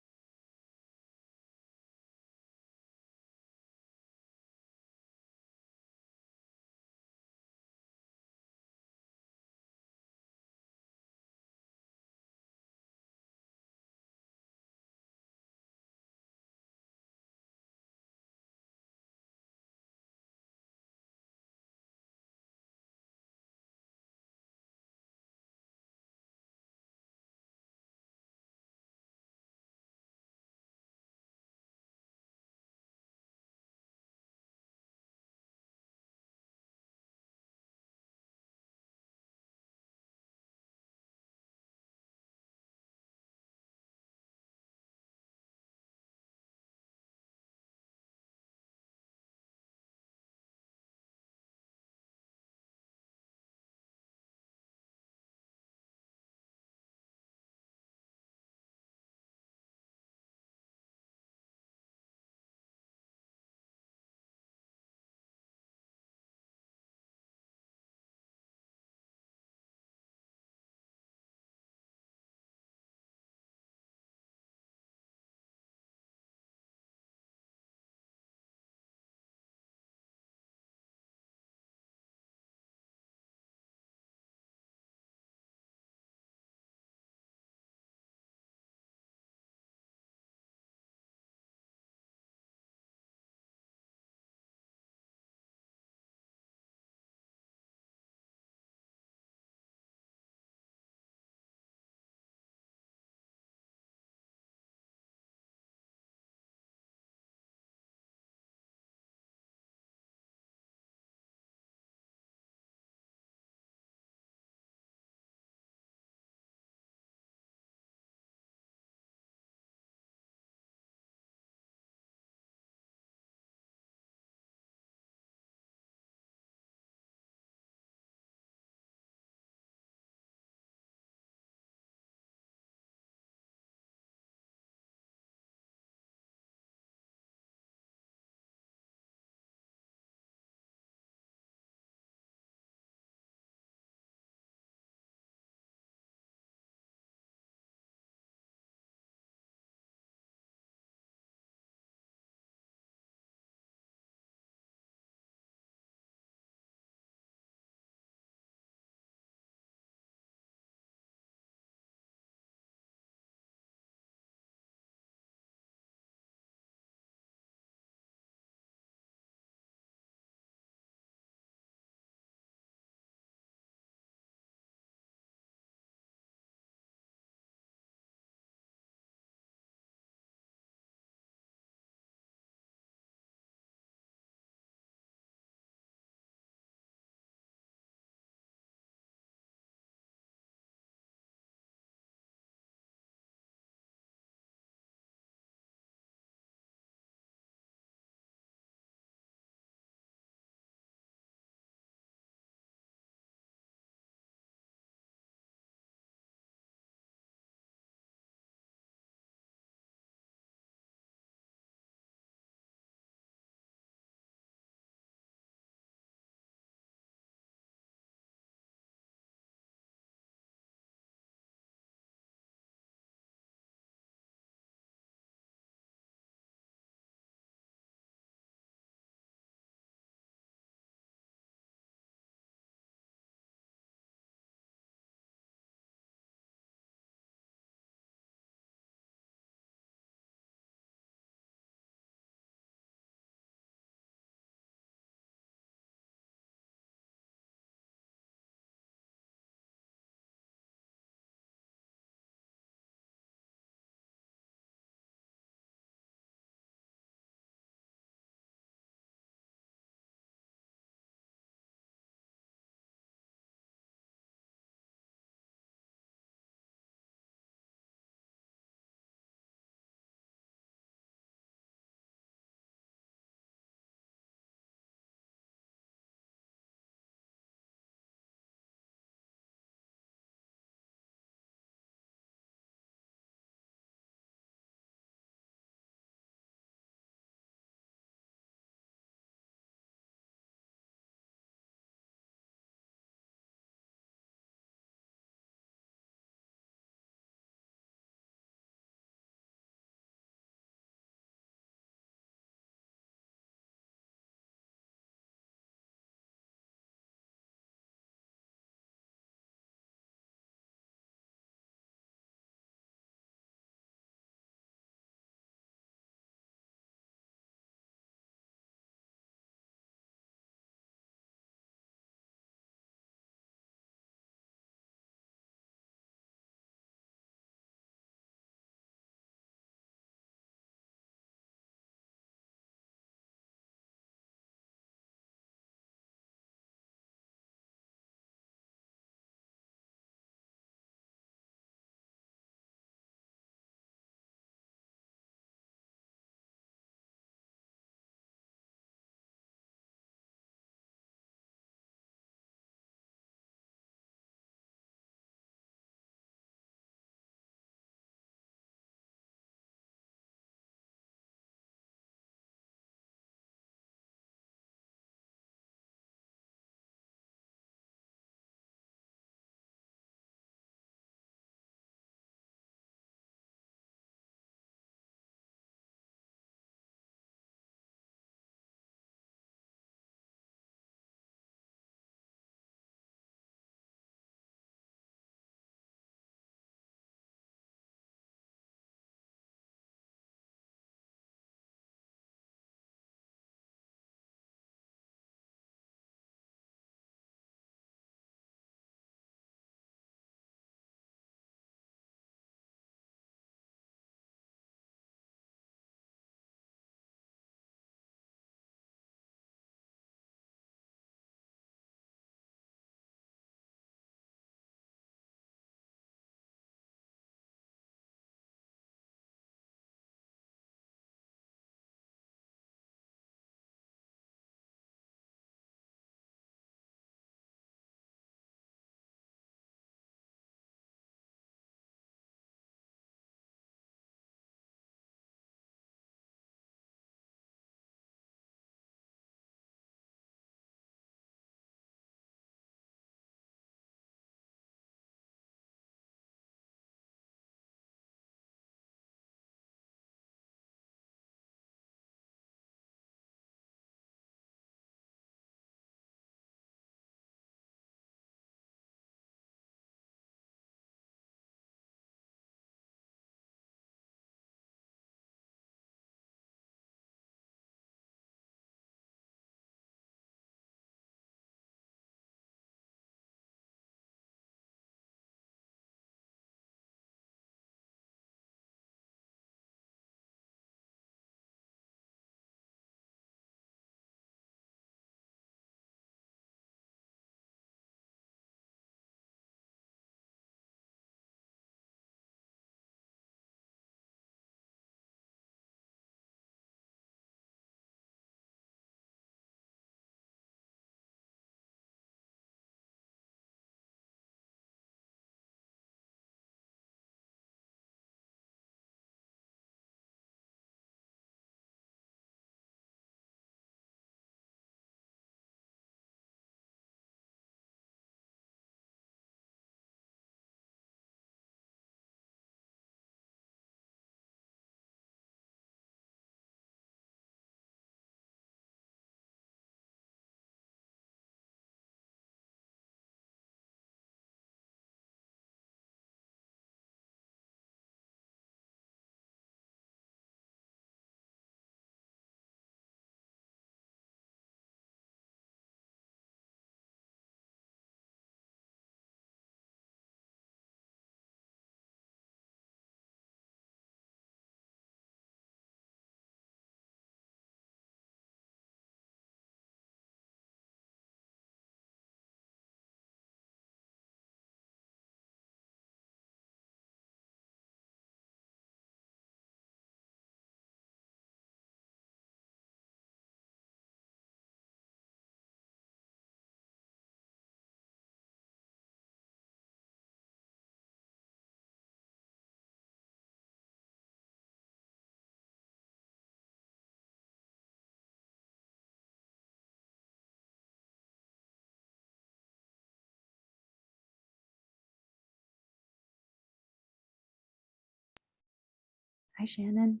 Hi, Shannon.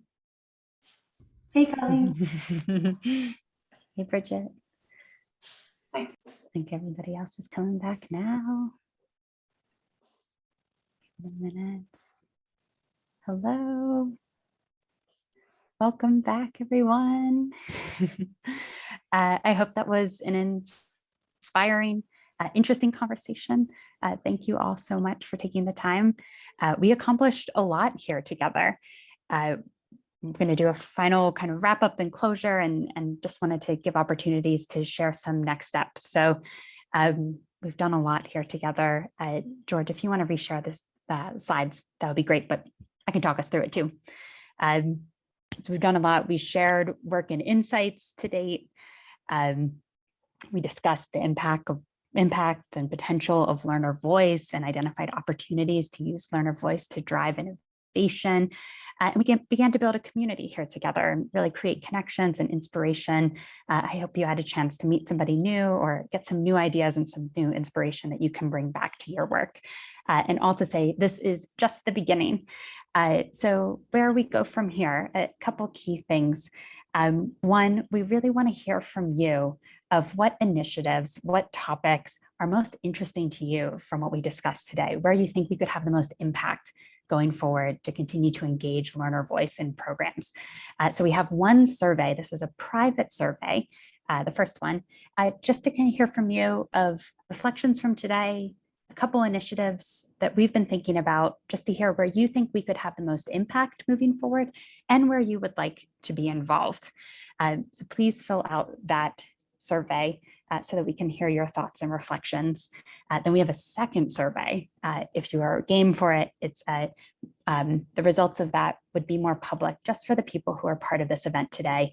Hey, Colleen. Hey, Bridget. Hi. I think everybody else is coming back now. Give it a minute. Hello. Welcome back, everyone. I hope that was an inspiring, interesting conversation. Thank you all so much for taking the time. We accomplished a lot here together. I'm going to do a final kind of wrap up and closure, and just wanted to give opportunities to share some next steps. So we've done a lot here together. George, if you want to reshare this slides, that would be great, but I can talk us through it too. So we've done a lot. We shared work and insights to date. We discussed the impact and potential of learner voice and identified opportunities to use learner voice to drive innovation. And we began to build a community here together and really create connections and inspiration. I hope you had a chance to meet somebody new or get some new ideas and some new inspiration that you can bring back to your work. And all to say, this is just the beginning. So where we go from here, a couple key things. One, we really want to hear from you of what initiatives, what topics are most interesting to you from what we discussed today, where you think we could have the most impact going forward to continue to engage learner voice in programs. So we have one survey. This is a private survey, the first one, just to kind of hear from you of reflections from today, a couple initiatives that we've been thinking about, just to hear where you think we could have the most impact moving forward and where you would like to be involved. So please fill out that survey so that we can hear your thoughts and reflections. Then we have a second survey. If you are game for it, it's the results of that would be more public just for the people who are part of this event today.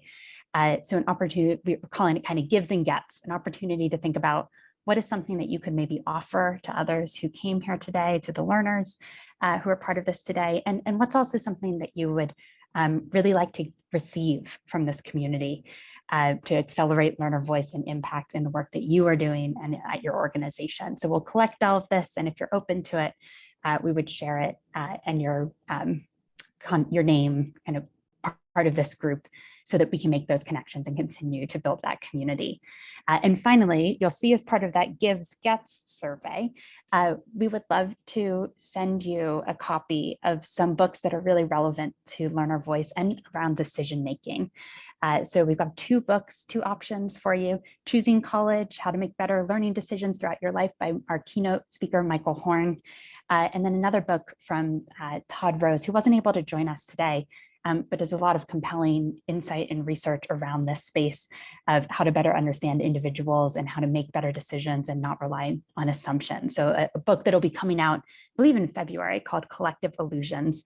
So an opportunity, we're calling it kind of gives and gets, an opportunity to think about what is something that you could maybe offer to others who came here today, to the learners who are part of this today, and what's also something that you would really like to receive from this community to accelerate learner voice and impact in the work that you are doing and at your organization. So we'll collect all of this, and if you're open to it, we would share it and your name kind of part of this group so that we can make those connections and continue to build that community. And finally, you'll see as part of that gives gets survey, we would love to send you a copy of some books that are really relevant to learner voice and around decision making. So we've got two books, two options for you. Choosing College, How to Make Better Learning Decisions Throughout Your Life by our keynote speaker, Michael Horn. And then another book from Todd Rose, who wasn't able to join us today, but there's a lot of compelling insight and research around this space of how to better understand individuals and how to make better decisions and not rely on assumptions. So a book that'll be coming out, I believe in February, called Collective Illusions.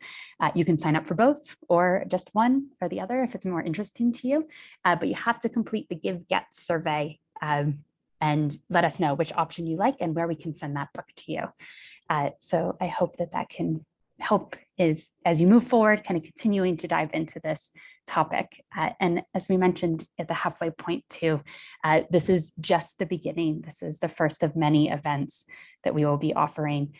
You can sign up for both or just one or the other if it's more interesting to you, but you have to complete the Give Get survey and let us know which option you like and where we can send that book to you. So I hope that that can help is as you move forward, kind of continuing to dive into this topic. And as we mentioned at the halfway point too, this is just the beginning. This is the first of many events that we will be offering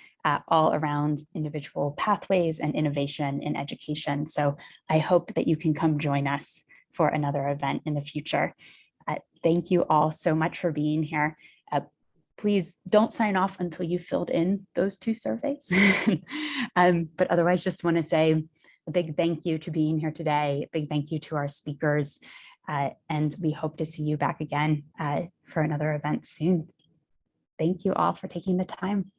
all around individual pathways and innovation in education. So I hope that you can come join us for another event in the future. Thank you all so much for being here. Please don't sign off until you filled in those two surveys. But otherwise, just want to say a big thank you to being here today. A big thank you to our speakers. And we hope to see you back again for another event soon. Thank you all for taking the time.